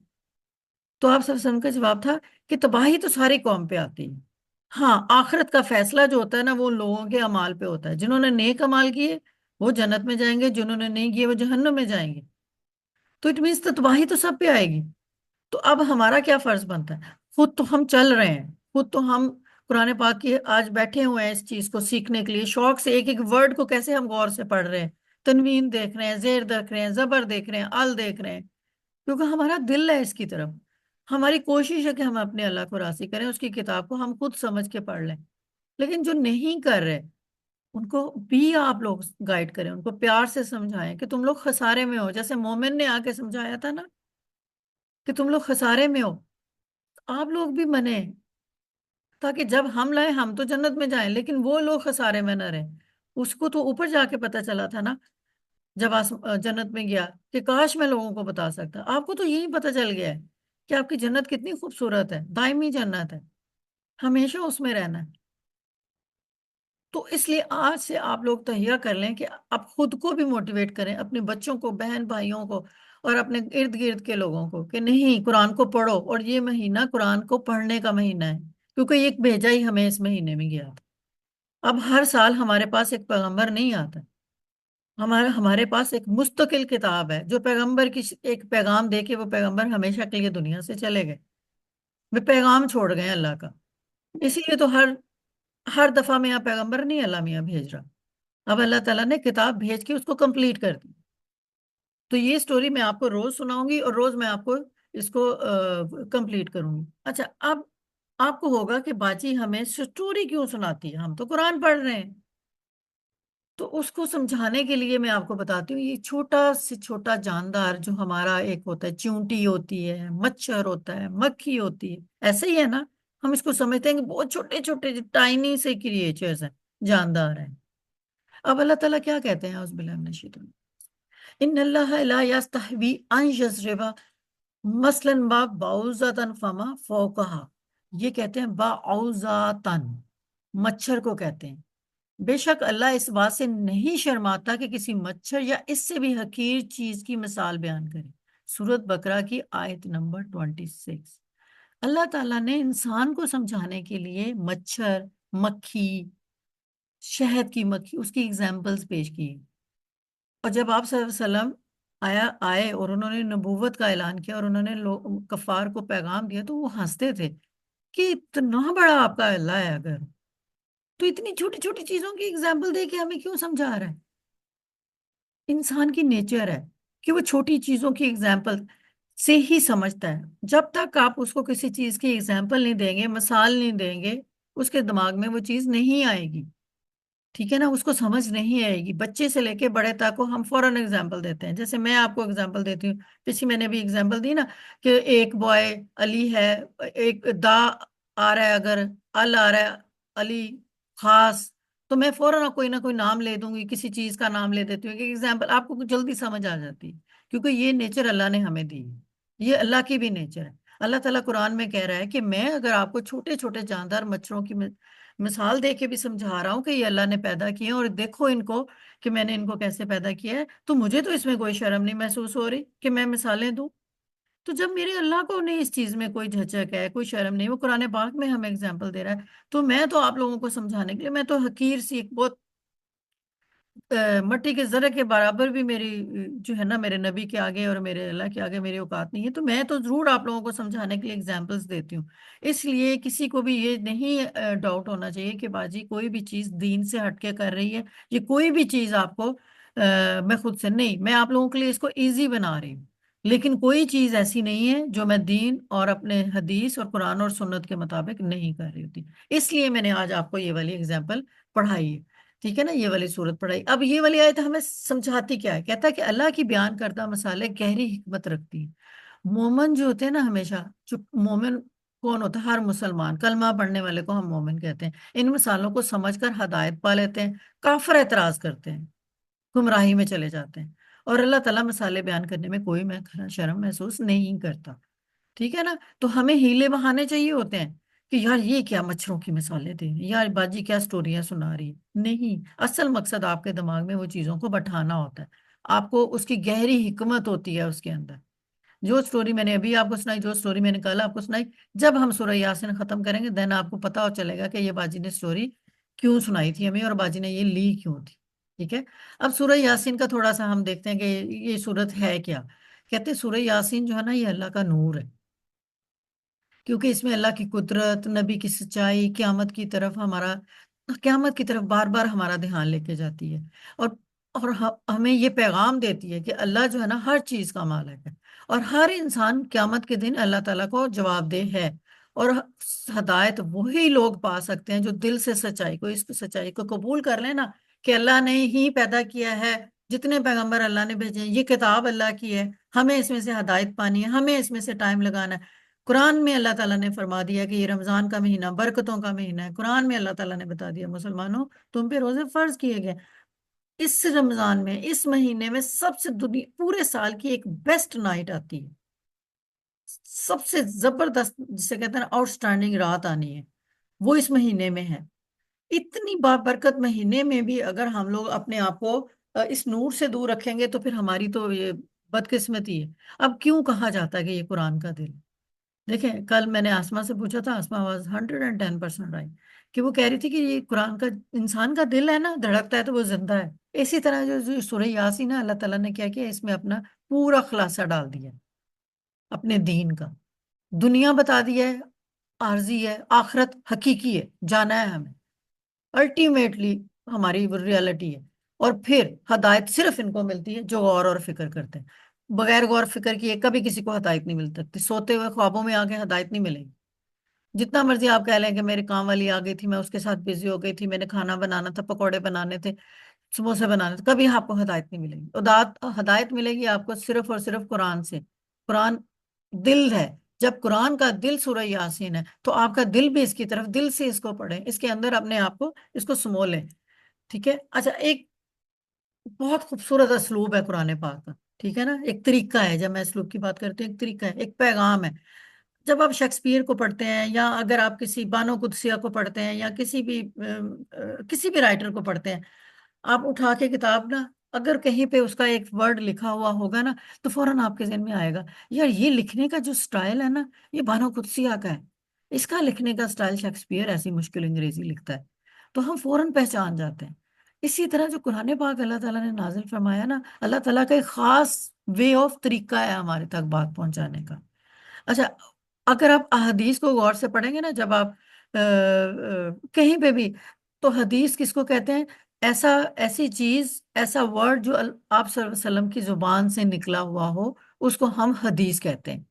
تو آپ صلی اللہ علیہ وسلم کا جواب تھا کہ تباہی تو ساری قوم پہ آتی ہے. ہاں، آخرت کا فیصلہ جو ہوتا ہے نا وہ لوگوں کے اعمال پہ ہوتا ہے. جنہوں نے نیک اعمال کیے وہ جنت میں جائیں گے، جنہوں نے نہیں کیے وہ جہنم میں جائیں گے. تو اٹ مینس تباہی تو سب پہ آئے گی. تو اب ہمارا کیا فرض بنتا ہے؟ خود تو ہم چل رہے ہیں، خود تو ہم قرآن پاک کی آج بیٹھے ہوئے ہیں اس چیز کو سیکھنے کے لیے، شوق سے ایک ایک ورڈ کو کیسے ہم غور سے پڑھ رہے ہیں، تنوین دیکھ رہے ہیں، زیر دیکھ رہے ہیں، زبر دیکھ رہے ہیں، ال دیکھ رہے ہیں، کیونکہ ہمارا دل ہے اس کی طرف. ہماری کوشش ہے کہ ہم اپنے اللہ کو راضی کریں، اس کی کتاب کو ہم خود سمجھ کے پڑھ لیں. لیکن جو نہیں کر رہے ان کو بھی آپ لوگ گائیڈ کریں، ان کو پیار سے سمجھائیں کہ تم لوگ خسارے میں ہو. جیسے مومن نے آ کے سمجھایا تھا نا کہ تم لوگ خسارے میں ہو، آپ لوگ بھی منیں تاکہ جب ہم لائیں ہم تو جنت میں جائیں لیکن وہ لوگ خسارے میں نہ رہیں. اس کو تو اوپر جا کے پتا چلا تھا نا جب جنت میں گیا کہ کاش میں لوگوں کو بتا سکتا. آپ کو تو یہی پتا چل گیا ہے کہ آپ کی جنت کتنی خوبصورت ہے، دائمی جنت ہے، ہمیشہ اس میں رہنا ہے. تو اس لیے آج سے آپ لوگ تہیہ کر لیں کہ آپ خود کو بھی موٹیویٹ کریں، اپنے بچوں کو، بہن بھائیوں کو، اور اپنے ارد گرد کے لوگوں کو کہ نہیں قرآن کو پڑھو. اور یہ مہینہ قرآن کو پڑھنے کا مہینہ ہے، کیونکہ یہ بھیجا ہی ہمیں اس مہینے میں گیا تھا. اب ہر سال ہمارے پاس ایک پیغمبر نہیں آتا، ہمارے پاس ایک مستقل کتاب ہے جو پیغمبر کی ایک پیغام دے کے وہ پیغمبر ہمیشہ کے لیے دنیا سے چلے گئے، وہ پیغام چھوڑ گئے اللہ کا. اسی لیے تو ہر دفعہ میں پیغمبر نہیں اللہ میاں بھیج رہا. اب اللہ تعالیٰ نے کتاب بھیج کے اس کو کمپلیٹ کر دی. تو یہ سٹوری میں آپ کو روز سناؤں گی اور روز میں آپ کو اس کو کمپلیٹ کروں گی. اچھا، اب آپ کو ہوگا کہ باجی ہمیں سٹوری کیوں سناتی ہے، ہم تو قرآن پڑھ رہے ہیں. تو اس کو سمجھانے کے لیے میں آپ کو بتاتی ہوں، یہ چھوٹا سے چھوٹا جاندار جو ہمارا ایک ہوتا ہے، چیونٹی ہوتی ہے، مچھر ہوتا ہے، مکھی ہوتی ہے، ایسے ہی ہے نا. ہم اس کو سمجھتے ہیں کہ بہت چھوٹے چھوٹے ٹائنی سے کریچرز ہیں، جاندار ہیں. اب اللہ تعالیٰ کیا کہتے ہیں؟ اعوذ باللہ من الشیطان ان اللہ لا یستحوی ان یضرب مثلا با بعوضۃ فما فوقہا. یہ کہتے ہیں بعوضۃ، مچھر کو کہتے ہیں. بے شک اللہ اس بات سے نہیں شرماتا کہ کسی مچھر یا اس سے بھی حقیر چیز کی مثال بیان کرے. سورۃ بقرہ کی آیت نمبر 26. اللہ تعالیٰ نے انسان کو سمجھانے کے لیے مچھر، مکھی، شہد کی مکھی، اس کی ایگزامپلز پیش کی. اور جب آپ صلی اللہ علیہ وسلم آئے اور انہوں نے نبوت کا اعلان کیا اور انہوں نے کفار کو پیغام دیا تو وہ ہنستے تھے کہ اتنا بڑا آپ کا اللہ ہے، اگر تو اتنی چھوٹی چھوٹی چیزوں کی ایگزامپل دے کے ہمیں کیوں سمجھا رہا ہے؟ انسان کی نیچر ہے کہ وہ چھوٹی چیزوں کی اگزامپل سے ہی سمجھتا ہے. جب تک آپ اس کو کسی چیز کی اگزامپل نہیں دیں گے، مثال نہیں دیں گے، اس کے دماغ میں وہ چیز نہیں آئے گی. ٹھیک ہے نا، اس کو سمجھ نہیں آئے گی. بچے سے لے کے بڑے تک کو ہم فوراً اگزامپل دیتے ہیں. جیسے میں آپ کو اگزامپل دیتی ہوں، پچھلی میں نے بھی اگزامپل دی نا، کہ ایک بوائے علی ہے، ایک دا آ رہا ہے، اگر ال آ رہا ہے، علی خاص، تو میں فوراً کوئی نہ کوئی نام لے دوں گی، کسی چیز کا نام لے دیتی ہوں کہ اگزامپل آپ کو جلدی سمجھ آ جاتی ہے. کیونکہ یہ نیچر اللہ نے ہمیں دی ہے، یہ اللہ کی بھی نیچر ہے. اللہ تعالیٰ قرآن میں کہہ رہا ہے کہ میں اگر آپ کو چھوٹے چھوٹے جاندار مچھروں کی مثال دے کے بھی سمجھا رہا ہوں کہ یہ اللہ نے پیدا کیے ہیں اور دیکھو ان کو کہ میں نے ان کو کیسے پیدا کیا ہے، تو مجھے تو اس میں کوئی شرم نہیں محسوس ہو رہی کہ میں مثالیں دوں. تو جب میرے اللہ کو نہیں اس چیز میں کوئی جھجک ہے، کوئی شرم نہیں، وہ قرآن پاک میں ہمیں اگزامپل دے رہا ہے، تو میں تو آپ لوگوں کو سمجھانے کے لیے، میں تو حقیر سی ایک بہت مٹی کے ذرے کے برابر بھی میری جو ہے نا میرے نبی کے آگے اور میرے اللہ کے آگے میری اوقات نہیں ہے. تو میں تو ضرور آپ لوگوں کو سمجھانے کے لیے اگزامپلس دیتی ہوں. اس لیے کسی کو بھی یہ نہیں ڈاؤٹ ہونا چاہیے کہ باجی کوئی بھی چیز دین سے ہٹ کے کر رہی ہے، یہ کوئی بھی چیز آپ کو میں خود سے نہیں، میں آپ لوگوں کے لیے اس کو ایزی بنا رہی ہوں. لیکن کوئی چیز ایسی نہیں ہے جو میں دین اور اپنے حدیث اور قرآن اور سنت کے مطابق نہیں کر رہی ہوتی. اس لیے میں نے آج آپ کو یہ والی اگزامپل پڑھائی ہے. ٹھیک ہے نا، یہ والی صورت پڑھائی. اب یہ والی آیت ہمیں سمجھاتی کیا ہے؟ کہتا ہے کہ اللہ کی بیان کردہ مسالے گہری حکمت رکھتی ہیں. مومن جو ہوتے ہیں نا، ہمیشہ جو مومن کون ہوتا ہے؟ ہر مسلمان کلمہ پڑھنے والے کو ہم مومن کہتے ہیں. ان مسالوں کو سمجھ کر ہدایت پا لیتے ہیں. کافر اعتراض کرتے ہیں، گمراہی میں چلے جاتے ہیں، اور اللہ تعالیٰ مسالے بیان کرنے میں کوئی شرم محسوس نہیں کرتا. ٹھیک ہے نا. تو ہمیں ہیلے بہانے چاہیے ہوتے ہیں کہ یار یہ کیا مچھروں کی مثالیں دے رہی ہیں، یار باجی کیا سٹوریاں سنا رہی ہے. نہیں، اصل مقصد آپ کے دماغ میں وہ چیزوں کو بٹھانا ہوتا ہے. آپ کو اس کی گہری حکمت ہوتی ہے اس کے اندر. جو سٹوری میں نے ابھی آپ کو سنائی، جو سٹوری میں نے کل آپ کو سنائی، جب ہم سورہ یاسین ختم کریں گے دین آپ کو پتا ہو چلے گا کہ یہ باجی نے سٹوری کیوں سنائی تھی ہمیں، اور باجی نے یہ لی کیوں تھی. ٹھیک ہے. اب سورہ یاسین کا تھوڑا سا ہم دیکھتے ہیں کہ یہ سورت ہے کیا. کہتے ہیں سورہ یاسین جو ہے نا، یہ اللہ کا نور ہے، کیونکہ اس میں اللہ کی قدرت، نبی کی سچائی، قیامت کی طرف بار بار ہمارا دھیان لے کے جاتی ہے. اور ہمیں یہ پیغام دیتی ہے کہ اللہ جو ہے نا ہر چیز کا مالک ہے، اور ہر انسان قیامت کے دن اللہ تعالیٰ کو جواب دہ ہے. اور ہدایت وہی لوگ پا سکتے ہیں جو دل سے اس سچائی کو قبول کر لیں نا، کہ اللہ نے ہی پیدا کیا ہے، جتنے پیغمبر اللہ نے بھیجے ہیں، یہ کتاب اللہ کی ہے، ہمیں اس میں سے ہدایت پانی ہے، ہمیں اس میں سے ٹائم لگانا ہے. قرآن میں اللہ تعالیٰ نے فرما دیا کہ یہ رمضان کا مہینہ برکتوں کا مہینہ ہے. قرآن میں اللہ تعالیٰ نے بتا دیا مسلمانوں تم پہ روزے فرض کیے گئے. اس رمضان میں، اس مہینے میں سب سے پورے سال کی ایک بیسٹ نائٹ آتی ہے، سب سے زبردست جسے کہتے ہیں آؤٹ سٹینڈنگ رات آنی ہے، وہ اس مہینے میں ہے. اتنی بابرکت مہینے میں بھی اگر ہم لوگ اپنے آپ کو اس نور سے دور رکھیں گے تو پھر ہماری تو یہ بدقسمتی ہے. اب کیوں کہا جاتا ہے کہ یہ قرآن کا دل؟ دیکھیں، کل میں نے آسما سے پوچھا تھا، آسما واز 110% رائٹ، کہ وہ کہہ رہی تھی کہ یہ قرآن کا انسان کا دل ہے نا، دھڑکتا ہے تو وہ زندہ ہے. اسی طرح جو سورہ یاسین ہے، اللہ تعالیٰ نے کیا کیا، اس میں اپنا پورا خلاصہ ڈال دیا اپنے دین کا. دنیا بتا دیا ہے عارضی ہے، آخرت حقیقی ہے، جانا ہے ہمیں، الٹیمیٹلی ہماری وہ ریالٹی ہے. اور پھر ہدایت صرف ان کو ملتی ہے جو غور اور فکر کرتے ہیں. بغیر غور فکر کیے کبھی کسی کو ہدایت نہیں مل سکتی. سوتے ہوئے خوابوں میں آ کے ہدایت نہیں ملے گی. جتنا مرضی آپ کہہ لیں کہ میرے کام والی آ گئی تھی، میں اس کے ساتھ بزی ہو گئی تھی، میں نے کھانا بنانا تھا، پکوڑے بنانے تھے، سموسے بنانے تھے، کبھی آپ کو ہدایت نہیں ملے گی. ہدایت ملے گی آپ کو صرف اور صرف قرآن سے. قرآن دل ہے. جب قرآن کا دل سورہ یاسین ہے تو آپ کا دل بھی اس کی طرف دل سے اس کو پڑھیں، اس کے اندر اپنے آپ کو اس کو سمو لیں. ٹھیک ہے. اچھا، ایک بہت خوبصورت اسلوب ہے قرآن پاک کا. ٹھیک ہے نا، ایک طریقہ ہے. جب میں اسلوب کی بات کرتی ہوں، ایک طریقہ ہے، ایک پیغام ہے. جب آپ شیکسپیئر کو پڑھتے ہیں، یا اگر آپ کسی بانو قدسیہ کو پڑھتے ہیں، یا کسی بھی رائٹر کو پڑھتے ہیں، آپ اٹھا کے کتاب نا، اگر کہیں پہ اس کا ایک ورڈ لکھا ہوا ہوگا نا تو فوراً آپ کے ذہن میں آئے گا یار یہ لکھنے کا جو سٹائل ہے نا، یہ بانو قدسیہ کا ہے. اس کا لکھنے کا سٹائل شیکسپیئر ایسی مشکل انگریزی لکھتا ہے، تو ہم فوراً پہچان جاتے ہیں. اسی طرح جو قرآن پاک اللہ تعالیٰ نے نازل فرمایا نا، اللہ تعالیٰ کا ایک خاص وے آف طریقہ ہے ہمارے تک بات پہنچانے کا. اچھا، اگر آپ احادیث کو غور سے پڑھیں گے نا، جب آپ کہیں پہ بھی، تو حدیث کس کو کہتے ہیں؟ ایسا ایسی چیز، ایسا ورڈ جو آپ صلی اللہ علیہ وسلم کی زبان سے نکلا ہوا ہو، اس کو ہم حدیث کہتے ہیں۔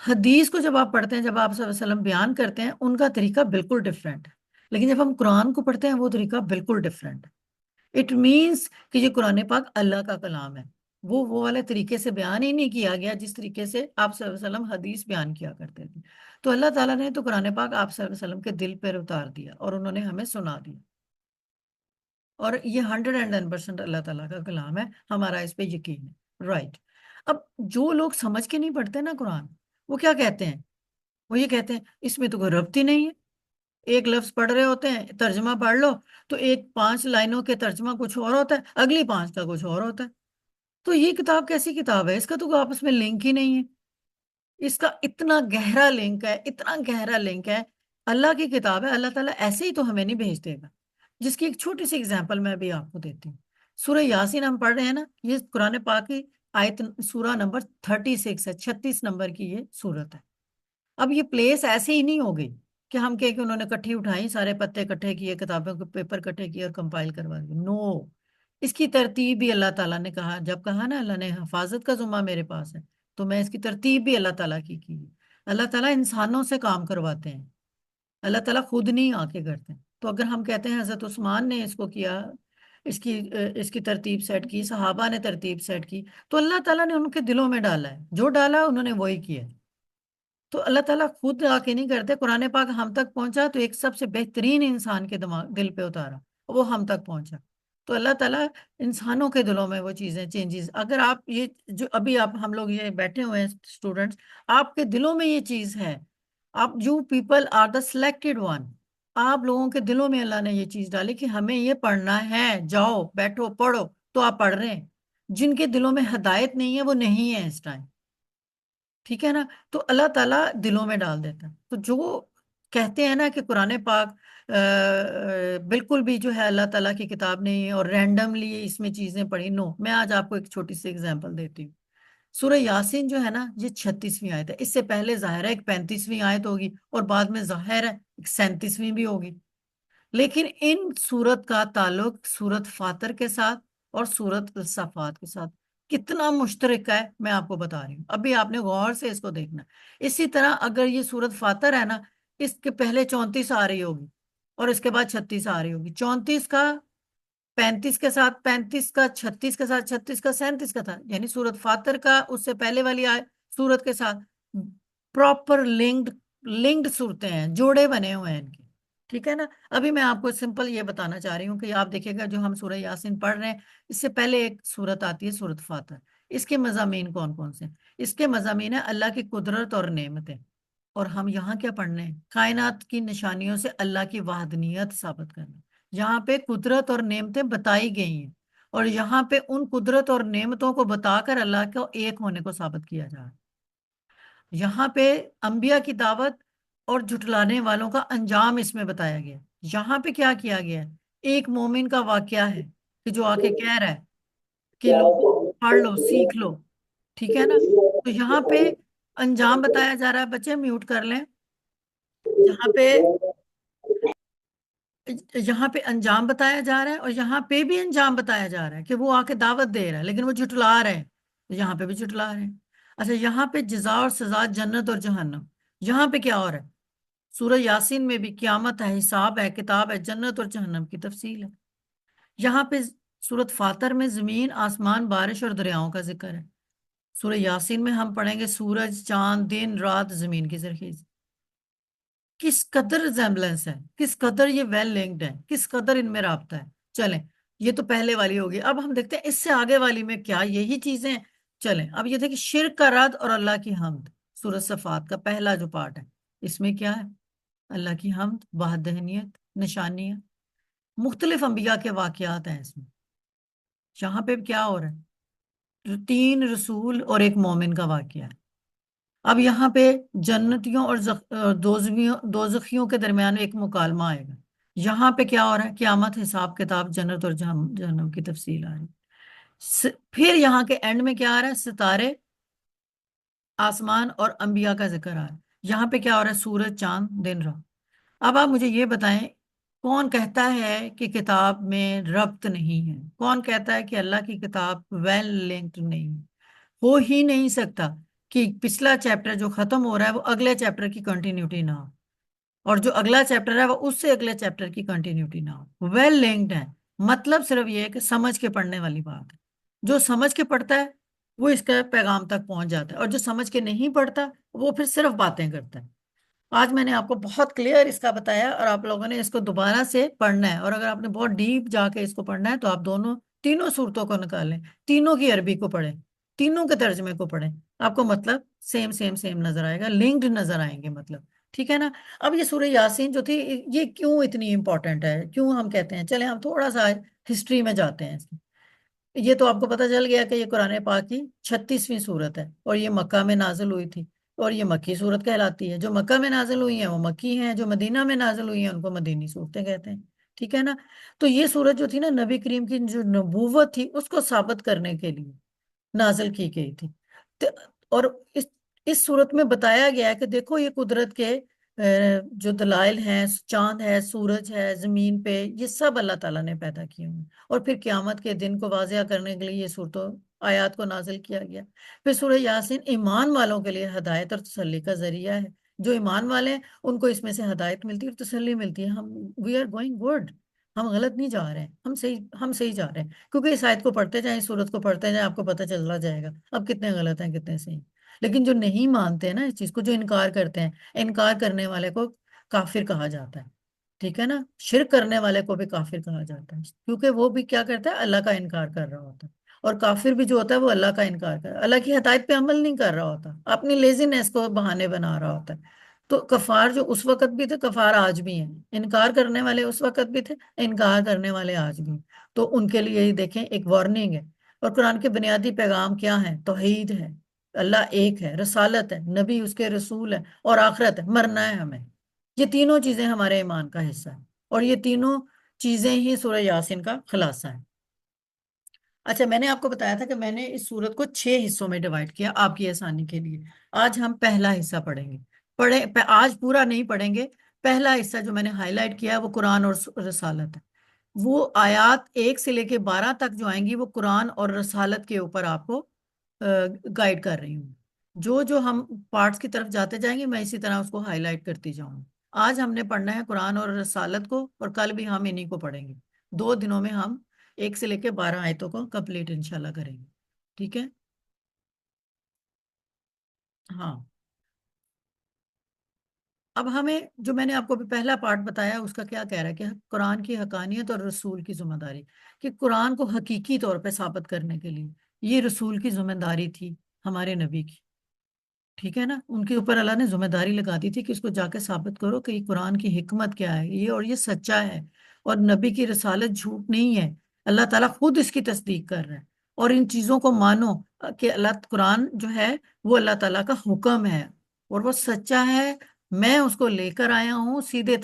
حدیث کو جب آپ پڑھتے ہیں، جب آپ صلی اللہ علیہ وسلم بیان کرتے ہیں، ان کا طریقہ بالکل ڈفرینٹ ہے، لیکن جب ہم قرآن کو پڑھتے ہیں وہ طریقہ بالکل ڈفرینٹ ہے۔ اٹ مینس کہ یہ قرآن پاک اللہ کا کلام ہے، وہ والے طریقے سے بیان ہی نہیں کیا گیا جس طریقے سے آپ صلی اللہ علیہ وسلم حدیث بیان کیا کرتے تھے۔ تو اللہ تعالیٰ نے تو قرآن پاک آپ صلی اللہ علیہ وسلم کے دل پر اتار دیا اور انہوں نے ہمیں سنا دیا، اور یہ 110% اللہ تعالیٰ کا کلام ہے، ہمارا اس پہ یقین ہے، رائٹ۔ اب جو لوگ سمجھ کے نہیں پڑھتے نا قرآن، وہ کیا کہتے ہیں؟ وہ یہ کہتے ہیں اس میں تو کوئی ربط ہی نہیں ہے، ایک لفظ پڑھ رہے ہوتے ہیں، ترجمہ پڑھ لو تو ایک 5 لائنوں کے ترجمہ کچھ اور ہوتا ہے، اگلی 5 کا کچھ اور ہوتا ہے۔ تو یہ کتاب کیسی کتاب ہے؟ اس کا تو کوئی آپس میں لنک ہی نہیں ہے۔ اس کا اتنا گہرا لنک ہے، اتنا گہرا لنک ہے۔ اللہ کی کتاب ہے، اللہ تعالیٰ ایسے ہی تو ہمیں نہیں بھیج دے گا، جس کی ایک چھوٹی سی اگزامپل میں بھی آپ کو دیتی ہوں۔ سورہ یاسین ہم پڑھ رہے ہیں نا، یہ قرآن پاک کی آیت سورہ نمبر 36 ہے، 36 نمبر کی یہ سورت ہے۔ اب یہ پلیس ایسے ہی نہیں ہو گئی کہ ہم کہ انہوں نے کٹھی اٹھائی، سارے پتے اکٹھے کیے، کتابوں کے پیپر اکٹھے کیے اور کمپائل کروا دیے، نو۔ اس کی ترتیب بھی اللہ تعالیٰ نے کہا، جب کہا نا اللہ نے حفاظت کا ذمہ میرے پاس ہے، تو میں اس کی ترتیب بھی اللہ تعالیٰ کی ہے۔ اللہ تعالیٰ انسانوں سے کام کرواتے ہیں، اللہ تعالیٰ خود نہیں آ کے کرتے ہیں۔ تو اگر ہم کہتے ہیں حضرت عثمان نے اس کو کیا، اس کی ترتیب سیٹ کی، صحابہ نے ترتیب سیٹ کی، تو اللہ تعالیٰ نے ان کے دلوں میں ڈالا ہے، جو ڈالا انہوں نے وہی کیا ہے۔ تو اللہ تعالیٰ خود آ کے نہیں کرتے، قرآن پاک ہم تک پہنچا تو ایک سب سے بہترین انسان کے دل پہ اتارا، وہ ہم تک پہنچا۔ تو اللہ تعالیٰ انسانوں کے دلوں میں وہ چیزیں چینجز، اگر آپ یہ جو ابھی ہم لوگ یہ بیٹھے ہوئے ہیں اسٹوڈنٹس، آپ کے دلوں میں یہ چیز ہے، آپ you people are the selected one, آپ لوگوں کے دلوں میں اللہ نے یہ چیز ڈالی کہ ہمیں یہ پڑھنا ہے، جاؤ بیٹھو پڑھو، تو آپ پڑھ رہے ہیں۔ جن کے دلوں میں ہدایت نہیں ہے وہ نہیں ہے اس ٹائم، ٹھیک ہے نا؟ تو اللہ تعالیٰ دلوں میں ڈال دیتا ہے۔ تو جو کہتے ہیں نا کہ قرآن پاک بالکل بھی جو ہے اللہ تعالیٰ کی کتاب نہیں ہے اور رینڈملی اس میں چیزیں پڑھی، نو۔ میں آج آپ کو ایک چھوٹی سی اگزامپل دیتی ہوں۔ سورہ یاسین جو ہے نا، یہ 36ویں آیت ہے، اس سے پہلے ظاہر ہے ایک 35ویں آیت ہوگی، اور بعد میں ظاہر ہے ایک 37ویں بھی ہوگی، لیکن ان سورت کا تعلق سورت فاتر کے ساتھ اور سورت الصافات کے ساتھ کتنا مشترک ہے، میں آپ کو بتا رہی ہوں، ابھی آپ نے غور سے اس کو دیکھنا۔ اسی طرح اگر یہ سورت فاتر ہے نا، اس کے پہلے 34 آ رہی ہوگی اور اس کے بعد 36 آ رہی ہوگی، 34 کا 35 کے ساتھ، 35 کا 36 کے ساتھ، 36 کا 37 کا تھا، یعنی سورت فاتر کا اس سے پہلے والی سورت کے ساتھ پراپر لنکڈ صورتیں ہیں، جوڑے بنے ہوئے ہیں ان کے، ٹھیک ہے نا؟ ابھی میں آپ کو سمپل یہ بتانا چاہ رہی ہوں کہ آپ دیکھیں گا جو ہم سورہ یاسین پڑھ رہے ہیں، اس سے پہلے ایک سورت آتی ہے سورت فاتر۔ اس کے مضامین کون کون سے ہیں؟ اس کے مضامین ہے اللہ کی قدرت اور نعمتیں، اور ہم یہاں کیا پڑھنے ہیں؟ کائنات کی نشانیوں سے اللہ کی وحدانیت ثابت کرنا۔ یہاں پہ قدرت اور نعمتیں بتائی گئی ہیں، اور یہاں پہ ان قدرت اور نعمتوں کو بتا کر اللہ کو ایک ہونے کو ثابت کیا جا رہا ہے۔ یہاں پہ انبیاء کی دعوت اور جھٹلانے والوں کا انجام اس میں بتایا گیا۔ یہاں پہ کیا کیا گیا ہے؟ ایک مومن کا واقعہ ہے کہ جو آ کے کہہ رہا ہے کہ لوگوں پڑھ لو، سیکھ لو، ٹھیک ہے نا؟ تو یہاں پہ انجام بتایا جا رہا ہے، بچے میوٹ کر لیں۔ یہاں پہ انجام بتایا جا رہا ہے، اور یہاں پہ بھی انجام بتایا جا رہا ہے کہ وہ آ کے دعوت دے رہا ہے لیکن وہ جھٹلا رہے ہیں، تو یہاں پہ بھی جھٹلا رہے ہیں۔ اچھا، یہاں پہ جزا اور سزا، جنت اور جہنم، یہاں پہ کیا ہو رہا ہے؟ سورہ یاسین میں بھی قیامت ہے، حساب ہے، کتاب ہے، جنت اور جہنم کی تفصیل ہے۔ یہاں پہ سورت فاتر میں زمین، آسمان، بارش اور دریاؤں کا ذکر ہے۔ سورہ یاسین میں ہم پڑھیں گے سورج، چاند، دن رات، زمین کی زرخیز۔ کس قدر ریزمبلنس ہے، کس قدر یہ ویل لنکڈ ہے، کس قدر ان میں رابطہ ہے۔ چلیں، یہ تو پہلے والی ہوگی، اب ہم دیکھتے ہیں اس سے آگے والی میں کیا یہی چیزیں ہیں۔ چلیں اب یہ دیکھیں، شرک کا رد اور اللہ کی حمد، سورۃ صفات کا پہلا جو پارٹ ہے، اس میں کیا ہے؟ اللہ کی حمد، وحدانیت، نشانیاں، مختلف انبیاء کے واقعات ہیں اس میں۔ یہاں پہ کیا ہو رہا ہے؟ 3 رسول اور ایک مومن کا واقعہ ہے۔ اب یہاں پہ جنتیوں اور دوزخیوں کے درمیان ایک مکالمہ آئے گا۔ یہاں پہ کیا ہو رہا ہے؟ قیامت، حساب کتاب، جنت اور جہنم کی تفصیل آ رہی ہے۔ پھر یہاں کے اینڈ میں کیا آ رہا ہے؟ ستارے، آسمان اور انبیاء کا ذکر آ رہا ہے۔ یہاں پہ کیا ہو رہا ہے؟ سورج، چاند، دن رات۔ اب آپ مجھے یہ بتائیں، کون کہتا ہے کہ کتاب میں ربط نہیں ہے؟ کون کہتا ہے کہ اللہ کی کتاب ویل لنکڈ نہیں ہے؟ ہو ہی نہیں سکتا کہ پچھلا چیپٹر جو ختم ہو رہا ہے وہ اگلے چیپٹر کی کنٹینیوٹی نہ ہو، اور جو اگلا چیپٹر ہے وہ اس سے اگلے چیپٹر کی کنٹینیوٹی نہ ہو، ویل لنکڈ ہے۔ مطلب صرف یہ ہے کہ سمجھ کے پڑھنے والی بات ہے، جو سمجھ کے پڑھتا ہے وہ اس کا پیغام تک پہنچ جاتا ہے، اور جو سمجھ کے نہیں پڑھتا وہ پھر صرف باتیں کرتا ہے۔ آج میں نے آپ کو بہت کلیئر اس کا بتایا، اور آپ لوگوں نے اس کو دوبارہ سے پڑھنا ہے، اور اگر آپ نے بہت ڈیپ جا کے اس کو پڑھنا ہے تو آپ تینوں صورتوں کو نکالیں، تینوں کی عربی کو پڑھیں، تینوں کے ترجمے کو پڑھیں، آپ کو مطلب سیم سیم سیم نظر آئے گا، لنکڈ نظر آئیں گے مطلب، ٹھیک ہے نا؟ اب یہ سورہ یاسین جو تھی، یہ کیوں اتنی امپورٹنٹ ہے، کیوں ہم کہتے ہیں؟ چلیں ہم تھوڑا سا ہسٹری میں جاتے ہیں اس کی۔ یہ تو آپ کو پتہ چل گیا کہ یہ قرآن پاک کی 36ویں سورت ہے، اور یہ مکہ میں نازل ہوئی تھی، اور یہ مکی سورت کہلاتی ہے۔ جو مکہ میں نازل ہوئی ہیں وہ مکی ہیں، جو مدینہ میں نازل ہوئی ہیں ان کو مدینی صورتیں کہتے ہیں، ٹھیک ہے نا؟ تو یہ سورت جو تھی نا، نبی کریم کی جو نبوت تھی اس کو ثابت کرنے کے لیے نازل کی گئی تھی۔ اور اس اس صورت میں بتایا گیا ہے کہ دیکھو یہ قدرت کے جو دلائل ہیں، چاند ہے، سورج ہے، زمین پہ، یہ سب اللہ تعالیٰ نے پیدا کیے ہوئے ہیں، اور پھر قیامت کے دن کو واضح کرنے کے لیے یہ صورتوں آیات کو نازل کیا گیا۔ پھر سورہ یاسین ایمان والوں کے لیے ہدایت اور تسلی کا ذریعہ ہے، جو ایمان والے ہیں ان کو اس میں سے ہدایت ملتی ہے اور تسلی ملتی ہے، ہم وی آر گوئنگ گڈ، ہم غلط نہیں جا رہے ہیں، ہم صحیح جا رہے ہیں، کیونکہ اس آیت کو پڑھتے جائیں، اس سورت کو پڑھتے جائیں، آپ کو پتہ چلتا جائے گا اب کتنے غلط ہیں کتنے صحیح۔ لیکن جو نہیں مانتے ہیں نا اس چیز کو، جو انکار کرتے ہیں، انکار کرنے والے کو کافر کہا جاتا ہے، ٹھیک ہے نا؟ شرک کرنے والے کو بھی کافر کہا جاتا ہے، کیونکہ وہ بھی کیا کرتا ہے؟ اللہ کا انکار کر رہا ہوتا ہے۔ اور کافر بھی جو ہوتا ہے وہ اللہ کا انکار کر رہا ہے، اللہ کی ہدایت پہ عمل نہیں کر رہا ہوتا، اپنی لیزینس کو بہانے بنا رہا ہوتا ہے۔ تو کفار جو اس وقت بھی تھے، کفار آج بھی ہیں، انکار کرنے والے اس وقت بھی تھے، انکار کرنے والے آج بھی ہیں۔ تو ان کے لیے دیکھیں ایک وارننگ ہے۔ اور قرآن کے بنیادی پیغام کیا ہیں؟ توحید ہے، اللہ ایک ہے، رسالت ہے، نبی اس کے رسول ہے، اور آخرت ہے، مرنا ہے ہمیں۔ یہ تینوں چیزیں ہمارے ایمان کا حصہ ہیں، اور یہ تینوں چیزیں ہی سورہ یاسین کا خلاصہ ہے۔ اچھا، میں نے آپ کو بتایا تھا کہ میں نے اس سورت کو 6 حصوں میں ڈیوائڈ کیا آپ کی آسانی کے لیے۔ آج ہم پہلا حصہ پڑھیں گے، آج پورا نہیں پڑھیں گے، پہلا حصہ جو میں نے ہائی لائٹ کیا ہے وہ قرآن اور رسالت ہے۔ وہ آیات 1 سے لے کے 12 تک جو آئیں گی وہ قرآن اور رسالت کے اوپر آپ کو گائیڈ کر رہی ہوں۔ جو ہم پارٹس کی طرف جاتے جائیں گے میں اسی طرح اس کو ہائی لائٹ کرتی جاؤں۔ آج ہم نے پڑھنا ہے قرآن اور رسالت کو، اور کل بھی ہم انہی کو پڑھیں گے۔ 2 دنوں میں ہم 1 سے لے کے 12 آیتوں کو کمپلیٹ انشاءاللہ کریں گے، ٹھیک ہے؟ ہاں، اب ہمیں جو میں نے آپ کو پہلا پارٹ بتایا اس کا کیا کہہ رہا ہے کہ قرآن کی حقانیت اور رسول کی ذمہ داری، کہ قرآن کو حقیقی طور پہ ثابت کرنے کے لیے یہ رسول کی ذمہ داری تھی، ہمارے نبی کی، ٹھیک ہے نا؟ ان کے اوپر اللہ نے ذمہ داری لگا دی تھی کہ اس کو جا کے ثابت کرو کہ یہ قرآن کی حکمت کیا ہے، یہ اور یہ سچا ہے، اور نبی کی رسالت جھوٹ نہیں ہے، اللہ تعالیٰ خود اس کی تصدیق کر رہا ہے، اور ان چیزوں کو مانو کہ اللہ قرآن جو ہے وہ اللہ تعالیٰ کا حکم ہے اور وہ سچا ہے، میں اس کو لے کر آیا ہوں، سیدھے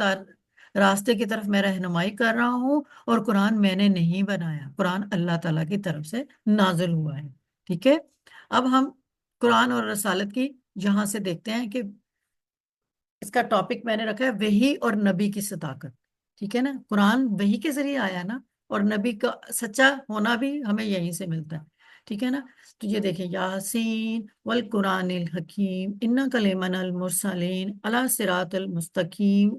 راستے کی طرف میں رہنمائی کر رہا ہوں، اور قرآن میں نے نہیں بنایا، قرآن اللہ تعالیٰ کی طرف سے نازل ہوا ہے، ٹھیک ہے؟ اب ہم قرآن اور رسالت کی یہاں سے دیکھتے ہیں کہ اس کا ٹاپک میں نے رکھا ہے وحی اور نبی کی صداقت، ٹھیک ہے نا؟ قرآن وحی کے ذریعے آیا نا، اور نبی کا سچا ہونا بھی ہمیں یہیں سے ملتا ہے، ٹھیک ہے نا؟ تو یہ دیکھیں، یاسین والقرآن الحکیم انک لمن المرسلین علی صراط المستقیم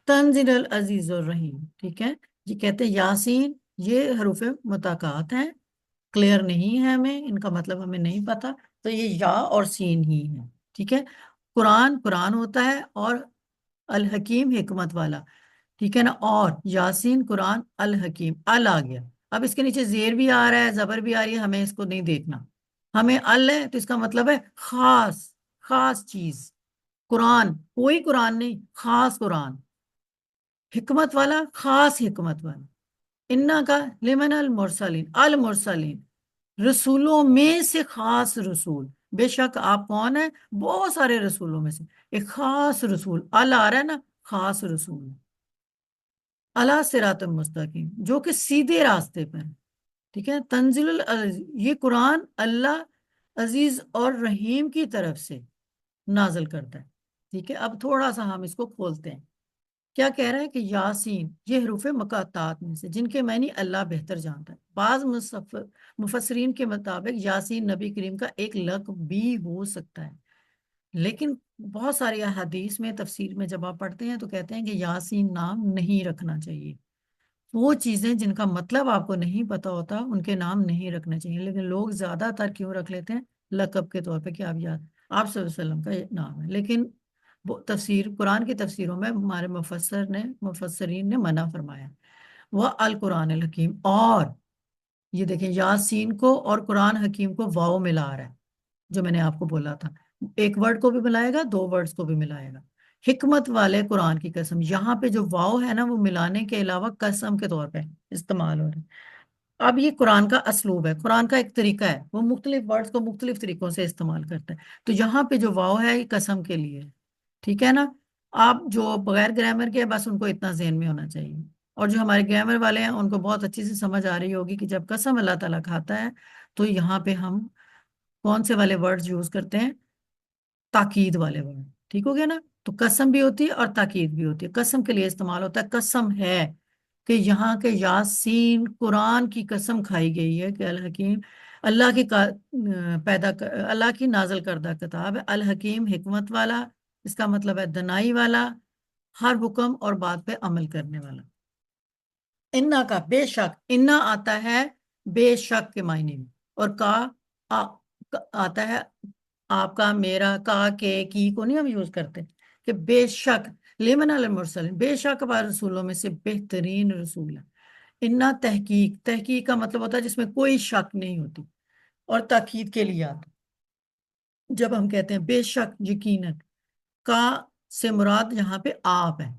تنزیل العزیز الرحیم، ٹھیک ہے؟ یہ کہتے ہیں یاسین، یہ حروف متقاطع ہیں، کلیئر نہیں ہے ہمیں ان کا مطلب، ہمیں نہیں پتا، تو یہ یا اور سین ہی ہے، ٹھیک ہے؟ قرآن قرآن ہوتا ہے، اور الحکیم حکمت والا، ٹھیک ہے نا؟ اور یاسین قرآن الحکیم، آ گیا، اب اس کے نیچے زیر بھی آ رہا ہے، زبر بھی آ رہی ہے، ہمیں اس کو نہیں دیکھنا، ہمیں ہے تو اس کا مطلب ہے خاص خاص چیز، قرآن کوئی قرآن نہیں، خاص قرآن، حکمت والا، خاص حکمت والا، انا کا لمن المرسلین، المرسلین رسولوں میں سے خاص رسول، بے شک آپ کون ہیں؟ بہت سارے رسولوں میں سے ایک خاص رسول، اللہ آ رہا ہے نا، خاص رسول، اللہ صراط المستقیم، جو کہ سیدھے راستے پر ہے، ٹھیک ہے؟ تنزیل یہ قرآن اللہ عزیز اور رحیم کی طرف سے نازل کرتا ہے، ٹھیک ہے؟ اب تھوڑا سا ہم اس کو کھولتے ہیں، کیا کہہ رہا ہے کہ یاسین یہ حروف مقاطعات میں سے جن کے معنی اللہ بہتر جانتا ہے. بعض مفسرین کے مطابق یاسین نبی کریم کا ایک لقب بھی ہو سکتا ہے، لیکن بہت ساری احادیث میں تفسیر میں جب آپ پڑھتے ہیں تو کہتے ہیں کہ یاسین نام نہیں رکھنا چاہیے. وہ چیزیں جن کا مطلب آپ کو نہیں پتا ہوتا ان کے نام نہیں رکھنے چاہیے، لیکن لوگ زیادہ تر کیوں رکھ لیتے ہیں؟ لقب کے طور پہ کہ آپ صلی اللہ علیہ وسلم کا یہ نام ہے. لیکن وہ تفسیر قرآن کی تفسیروں میں ہمارے مفسرین نے منع فرمایا. وہ القرآن الحکیم، اور یہ دیکھیں یاسین کو اور قرآن حکیم کو واو ملا رہا ہے، جو میں نے آپ کو بولا تھا، ایک ورڈ کو بھی ملائے گا، دو ورڈز کو بھی ملائے گا. حکمت والے قرآن کی قسم، یہاں پہ جو واو ہے نا وہ ملانے کے علاوہ قسم کے طور پہ استعمال ہو رہا ہے. اب یہ قرآن کا اسلوب ہے، قرآن کا ایک طریقہ ہے، وہ مختلف ورڈز کو مختلف طریقوں سے استعمال کرتا ہے. تو یہاں پہ جو واو ہے یہ قسم کے لیے ہے، ٹھیک ہے نا. آپ جو بغیر گرامر کے بس ان کو اتنا ذہن میں ہونا چاہیے، اور جو ہمارے گرامر والے ہیں ان کو بہت اچھی سے سمجھ آ رہی ہوگی کہ جب قسم اللہ تعالیٰ کھاتا ہے تو یہاں پہ ہم کون سے والے ورڈز یوز کرتے ہیں؟ تاکید والے ورڈ. ٹھیک ہو گیا نا. تو قسم بھی ہوتی ہے اور تاکید بھی ہوتی ہے. قسم کے لیے استعمال ہوتا ہے، قسم ہے کہ یہاں کے یاسین قرآن کی قسم کھائی گئی ہے کہ الحکیم اللہ کی اللہ کی نازل کردہ کتاب ہے، الحکیم حکمت والا، اس کا مطلب ہے دنائی والا، ہر حکم اور بات پہ عمل کرنے والا. انا کا بے شک، انا آتا ہے بے شک کے معنی میں، اور آتا ہے آپ کا، میرا، کا، کے، کی کو نہیں ہم یوز کرتے، کہ بے شک لمن المرسلین، بے شک ہمارے رسولوں میں سے بہترین رسول ہے. انا تحقیق، تحقیق کا مطلب ہوتا ہے جس میں کوئی شک نہیں ہوتی، اور تاکید کے لیے آتا جب ہم کہتے ہیں بے شک یقیناً. کا سے مراد یہاں پہ آپ ہے،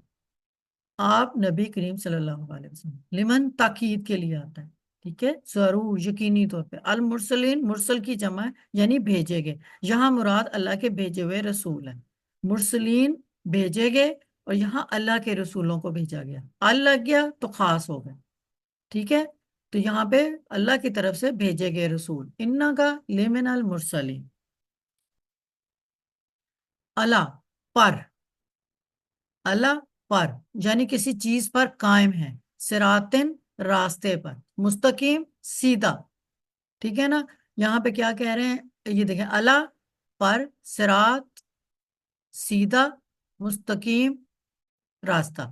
آپ نبی کریم صلی اللہ علیہ وسلم. لمن تاکید کے لیے آتا ہے، ٹھیک ہے، ضرور یقینی طور پہ. المرسلین مرسل کی جمع ہے، یعنی بھیجے گئے. یہاں مراد اللہ کے بھیجے ہوئے رسول ہیں. مرسلین بھیجے گئے، اور یہاں اللہ کے رسولوں کو بھیجا گیا. لگ گیا تو خاص ہو گئے، ٹھیک ہے. تو یہاں پہ اللہ کی طرف سے بھیجے گئے رسول. انا کا لمن المرسلین، اللہ پر، اللہ پر یعنی کسی چیز پر قائم ہے، صراطن راستے پر، مستقیم سیدھا، ٹھیک ہے نا. یہاں پہ کیا کہہ رہے ہیں؟ یہ دیکھیں، اللہ پر، صراط سیدھا، مستقیم راستہ،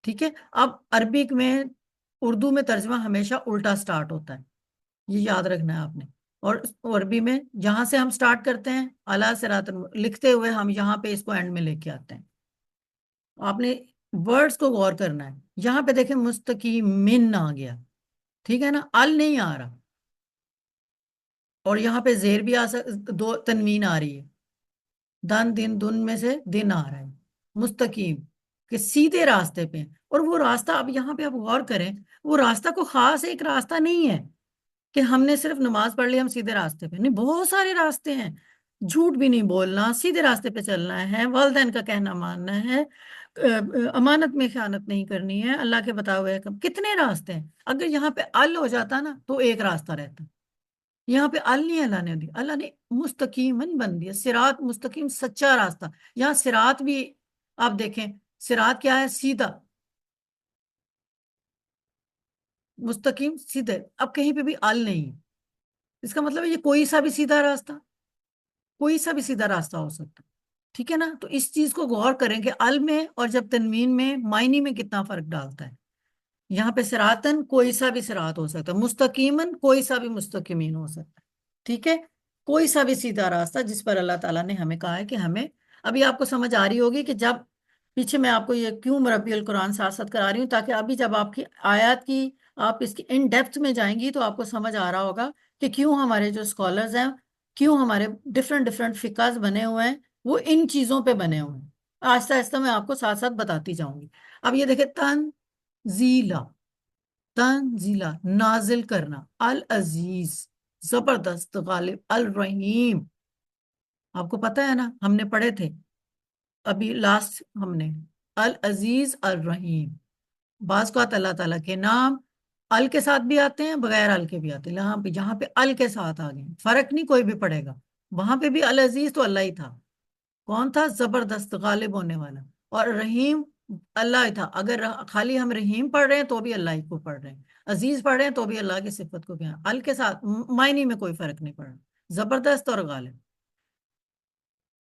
ٹھیک ہے. اب عربک میں، اردو میں ترجمہ ہمیشہ الٹا سٹارٹ ہوتا ہے، یہ یاد رکھنا ہے آپ نے. اور عربی میں جہاں سے ہم سٹارٹ کرتے ہیں اللہ صراط لکھتے ہوئے ہم یہاں پہ اس کو اینڈ میں لے کے آتے ہیں. آپ نے ورڈز کو غور کرنا ہے. یہاں پہ دیکھیں مستقیمن آ گیا، ٹھیک ہے نا، ال نہیں آ رہا. اور یہاں پہ زیر بھی دو تنوین آ رہی ہے، دن دن دن میں سے دن آ رہا ہے. مستقیم کہ سیدھے راستے پہ. اور وہ راستہ، اب یہاں پہ آپ غور کریں، وہ راستہ کو خاص ایک راستہ نہیں ہے کہ ہم نے صرف نماز پڑھ لی ہم سیدھے راستے پہ، نہیں، بہت سارے راستے ہیں. جھوٹ بھی نہیں بولنا، سیدھے راستے پہ چلنا ہے، والدین کا کہنا ماننا ہے، امانت میں خیانت نہیں کرنی ہے، اللہ کے بتائے ہوئے کتنے راستے ہیں. اگر یہاں پہ ال ہو جاتا نا تو ایک راستہ رہتا. یہاں پہ ال نہیں اللہ نے دی، اللہ نے مستقیمن بن دیا، صراط مستقیم سچا راستہ. یہاں صراط بھی آپ دیکھیں، صراط کیا ہے؟ سیدھا، مستقیم سیدھے. اب کہیں پہ بھی ال نہیں ہے، اس کا مطلب ہے یہ کوئی سا بھی سیدھا راستہ، کوئی سا بھی سیدھا راستہ ہو سکتا، ٹھیک ہے نا. تو اس چیز کو غور کریں کہ ال میں اور جب تنوین میں معنی میں کتنا فرق ڈالتا ہے. یہاں پہ صراطن کوئی سا بھی صراط ہو سکتا ہے، مستقیمن کوئی سا بھی مستقیمین ہو سکتا ہے، ٹھیک ہے. کوئی سا بھی سیدھا راستہ جس پر اللہ تعالیٰ نے ہمیں کہا ہے کہ ہمیں. ابھی آپ کو سمجھ آ رہی ہوگی کہ جب پیچھے میں آپ کو یہ کیوں مربی القرآن ساتھ ساتھ کرا رہی ہوں، تاکہ ابھی جب آپ کی آیات کی آپ اس کی ان ڈیپتھ میں جائیں گی تو آپ کو سمجھ آ رہا ہوگا کہ کیوں ہمارے جو اسکالرز ہیں، کیوں ہمارے ڈفرینٹ ڈفرینٹ فقہز بنے ہوئے ہیں، وہ ان چیزوں پہ بنے ہوئے ہیں. آہستہ آہستہ میں آپ کو ساتھ ساتھ بتاتی جاؤں گی. اب یہ دیکھیں، تنزیلا، تنزیلا نازل کرنا، العزیز زبردست، غالب، الرحیم. آپ کو پتا ہے نا، ہم نے پڑھے تھے ابھی لاسٹ، ہم نے العزیز الرحیم. بعض کا اللہ تعالیٰ کے نام ال کے ساتھ بھی آتے ہیں، بغیر ال کے بھی آتے ہیں. یہاں پہ ال کے ساتھ آ گئے، فرق نہیں کوئی بھی پڑے گا. وہاں پہ بھی العزیز تو اللہ ہی تھا، کون تھا؟ زبردست، غالب ہونے والا. اور رحیم اللہ ہی تھا. اگر خالی ہم رحیم پڑھ رہے ہیں تو بھی اللہ ہی کو پڑھ رہے ہیں, عزیز پڑھ رہے ہیں تو بھی اللہ کی صفت کو کیا, ال کے ساتھ معنی میں کوئی فرق نہیں پڑ رہا. زبردست اور غالب,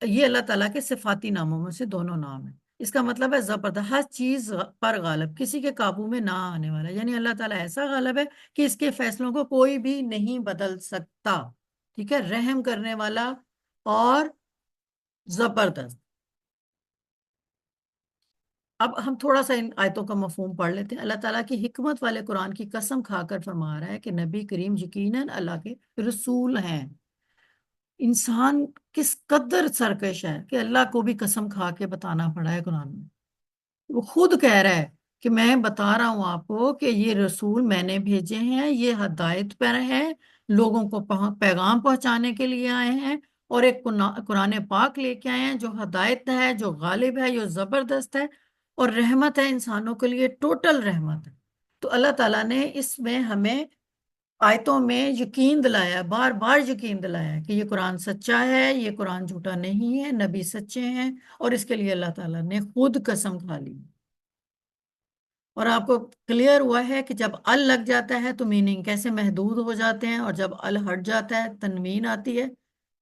یہ اللہ تعالیٰ کے صفاتی ناموں میں سے دونوں نام ہیں. اس کا مطلب ہے زبردست, ہر چیز پر غالب, کسی کے قابو میں نہ آنے والا. یعنی اللہ تعالیٰ ایسا غالب ہے کہ اس کے فیصلوں کو کوئی بھی نہیں بدل سکتا. ٹھیک ہے, رحم کرنے والا اور زبردست. اب ہم تھوڑا سا ان آیتوں کا مفہوم پڑھ لیتے ہیں. اللہ تعالیٰ کی حکمت والے قرآن کی قسم کھا کر فرما رہا ہے کہ نبی کریم یقیناً اللہ کے رسول ہیں. انسان کس قدر سرکش ہے کہ اللہ کو بھی قسم کھا کے بتانا پڑا ہے قرآن میں. وہ خود کہہ رہا ہے کہ میں بتا رہا ہوں آپ کو کہ یہ رسول میں نے بھیجے ہیں, یہ ہدایت پر ہیں, لوگوں کو پیغام پہنچانے کے لیے آئے ہیں, اور ایک قرآن پاک لے کے آئے ہیں جو ہدایت ہے, جو غالب ہے, جو زبردست ہے, اور رحمت ہے انسانوں کے لیے, ٹوٹل رحمت ہے. تو اللہ تعالیٰ نے اس میں ہمیں آیتوں میں یقین دلایا, بار بار یقین دلایا کہ یہ قرآن سچا ہے, یہ قرآن جھوٹا نہیں ہے, نبی سچے ہیں, اور اس کے لیے اللہ تعالیٰ نے خود قسم کھا لی. اور آپ کو کلیئر ہوا ہے کہ جب ال لگ جاتا ہے تو میننگ کیسے محدود ہو جاتے ہیں, اور جب ال ہٹ جاتا ہے, تنوین آتی ہے,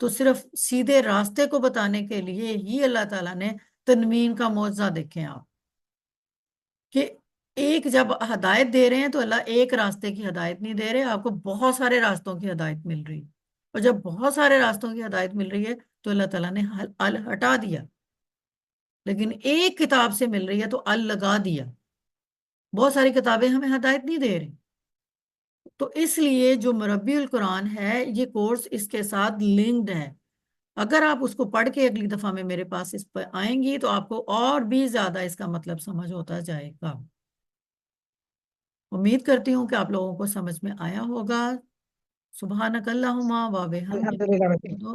تو صرف سیدھے راستے کو بتانے کے لیے ہی اللہ تعالیٰ نے تنوین کا معجزہ دیکھیں آپ, کہ ایک جب ہدایت دے رہے ہیں تو اللہ ایک راستے کی ہدایت نہیں دے رہے, آپ کو بہت سارے راستوں کی ہدایت مل رہی. اور جب بہت سارے راستوں کی ہدایت مل رہی ہے تو اللہ تعالیٰ نے ال ہٹا دیا. لیکن ایک کتاب سے مل رہی ہے تو ال لگا دیا. بہت ساری کتابیں ہمیں ہدایت نہیں دے رہی. تو اس لیے جو مربی القرآن ہے, یہ کورس اس کے ساتھ لنکڈ ہے. اگر آپ اس کو پڑھ کے اگلی دفعہ میں میرے پاس اس پہ آئیں گی تو آپ کو اور بھی زیادہ اس کا مطلب سمجھ ہوتا جائے گا. امید کرتی ہوں کہ آپ لوگوں کو سمجھ میں آیا ہوگا. سبحانک اللہم و بحمدک,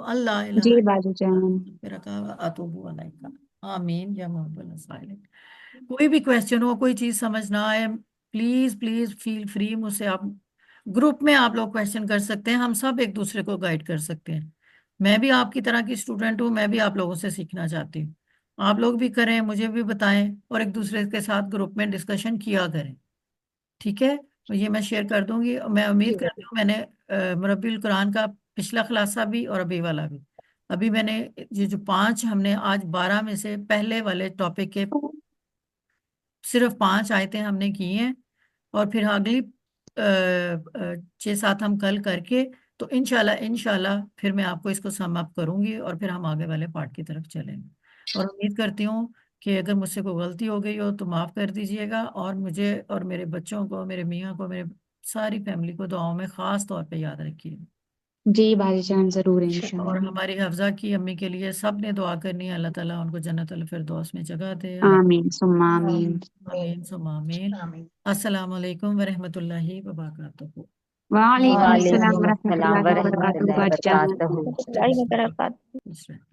اللہ الہ جی الا باجی جان. انت اتوب الیک. آمین یا رب العالمین. کوئی بھی کویسچن ہو, کوئی چیز سمجھ نہ آئے, پلیز پلیز فیل فری, مجھ سے آپ گروپ میں آپ لوگ کویسچن کر سکتے ہیں. ہم سب ایک دوسرے کو گائیڈ کر سکتے ہیں. میں بھی آپ کی طرح کی اسٹوڈنٹ ہوں, میں بھی آپ لوگوں سے سیکھنا چاہتی ہوں. آپ لوگ بھی کریں, مجھے بھی بتائیں, اور ایک دوسرے کے ساتھ گروپ میں ڈسکشن کیا کریں. ٹھیک ہے, یہ میں شیئر کر دوں گی. میں امید کرتی ہوں میں نے مربی القرآن کا پچھلا خلاصہ بھی اور ابھی والا بھی, ابھی میں نے یہ جو 5 ہم نے آج 12 میں سے پہلے والے ٹاپک کے صرف 5 آیتیں ہم نے کی ہیں, اور پھر اگلی 6-7 ہم کل کر کے, تو انشاءاللہ پھر میں آپ کو اس کو سم اپ کروں گی, اور پھر ہم آگے والے پارٹ کی طرف چلیں گے. اور امید کرتی ہوں کہ اگر مجھ سے کوئی غلطی ہو گئی ہو تو معاف کر دیجئے گا, اور مجھے اور میرے بچوں کو, میرے میاں کو, میرے ساری فیملی کو دعاؤں میں خاص طور پہ یاد رکھیے. جی باجی جان, ضرور اور انشاءاللہ. ہماری حفظہ کی امی کے لیے سب نے دعا کرنی ہے, اللہ تعالیٰ ان کو جنت الفردوس میں جگہ دے. آمین ثم آمین. آمین ثم آمین. السلام علیکم ورحمۃ اللہ وبرکاتہ. وعلیکم السلام وعلیکم ورحمۃ السلام اللہ ورحمۃ وبرکاتہ اللہ باجی جان. وبرکاتہ. اللہ وبرکاتہ.